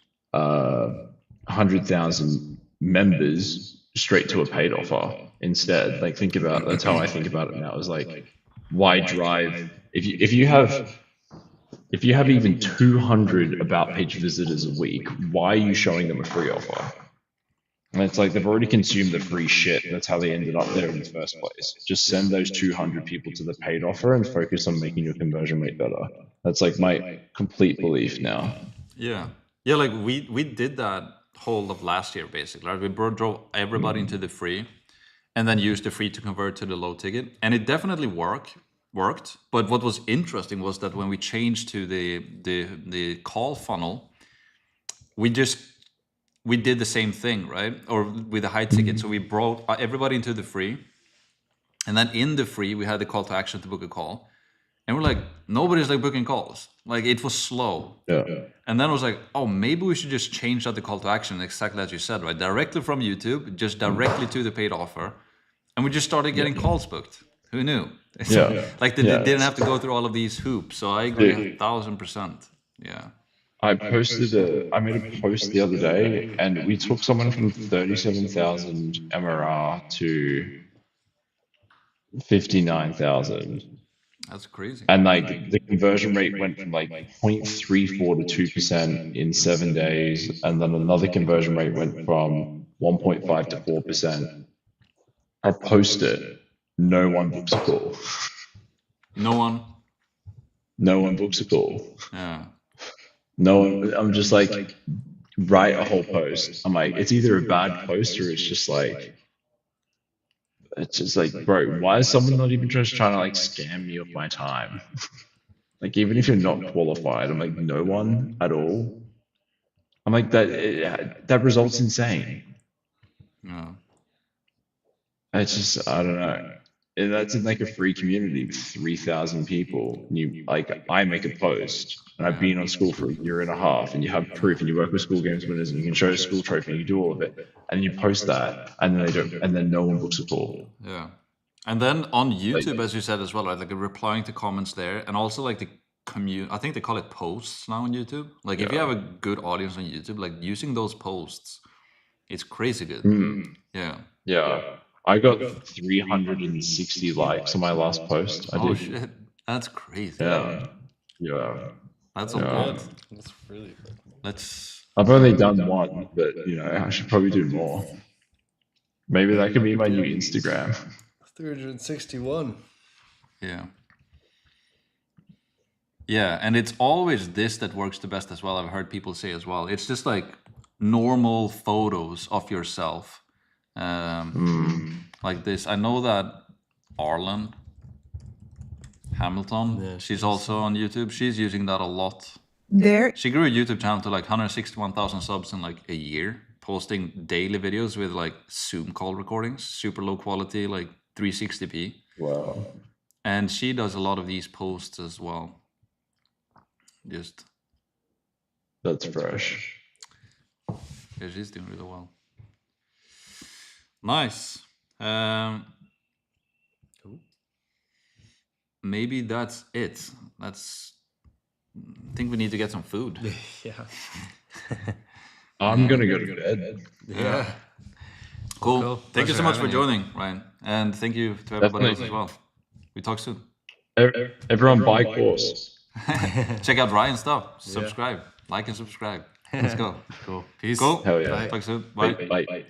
members straight to a paid offer instead. Like, that's how I think about it now, is like, why drive if you have even 200 about page visitors a week, why are you showing them a free offer? And it's like, they've already consumed the free shit. That's how they ended up there in the first place. Just send those 200 people to the paid offer and focus on making your conversion rate better. That's like my complete belief now. Yeah. Yeah, like we did that whole of last year, basically. Right? We drove everybody into the free and then used the free to convert to the low ticket. And it definitely worked. But what was interesting was that when we changed to the call funnel, we did the same thing, right? Or with the high ticket. So we brought everybody into the free. And then in the free, we had the call to action to book a call. And we're like, nobody's like booking calls. Like, it was slow. Yeah. And then I was like, oh, maybe we should just change out the call to action, exactly as you said, right? Directly from YouTube, just directly to the paid offer. And we just started getting calls booked. Who knew? Yeah. Like, they didn't have to go through all of these hoops. So I agree 1,000%. Yeah. I made a post the other day, and we took someone from 37,000 MRR to 59,000. That's crazy. And like the conversion rate went from like 0.34 to 2% in 7 days, and then another conversion rate went from 1.5 to 4%. I post it, no one books a call. No one. No one books a call. Yeah. No one. I'm just like, write a whole post. I'm like, it's either a bad post or it's just like, bro, why is someone not even just trying to like scam me of my time? Like, even if you're not qualified, I'm like, no one at all. I'm like, that results insane. Yeah. It's just, I don't know. And that's in like a free community with 3,000 people. And I make a post, and I've been on Skool for a year and a half, and you have proof, and you work with Skool Games winners, and you can show a Skool trophy, and you do all of it, and you post that, and then then no one books a call. Yeah. And then on YouTube, as you said as well, right? Like replying to comments there, and also like the I think they call it posts now on YouTube. Like, if you have a good audience on YouTube, like using those posts, it's crazy good. Yeah. Yeah. I got 360 likes on my last post. I did. Shit. That's crazy. Yeah. Yeah. That's a Yeah. lot. That's really good. Let's. I've only done one, but I should probably do more. Maybe that could be my new Instagram. 361. Yeah. Yeah, and it's always this that works the best as well. I've heard people say as well. It's just like normal photos of yourself, like this. I know that Arlen Hamilton, she's also on YouTube. She's using that a lot. There, She grew a YouTube channel to like 161,000 subs in like a year, posting daily videos with like Zoom call recordings, super low quality, like 360p. Wow. And she does a lot of these posts as well. Just, That's fresh. yeah, she's doing really well. Nice. Maybe that's it. I think we need to get some food. Yeah. I'm gonna go to bed. Yeah. Cool. Thank you so Pleasure much for having you. joining, Ryan. And thank you to everybody else as Definitely. well. We talk soon. Everyone buy course. Check out Ryan's stuff. Subscribe. Like and subscribe. Let's go. Cool. Peace. Cool. Hell yeah. Talk soon. Bye. Bye.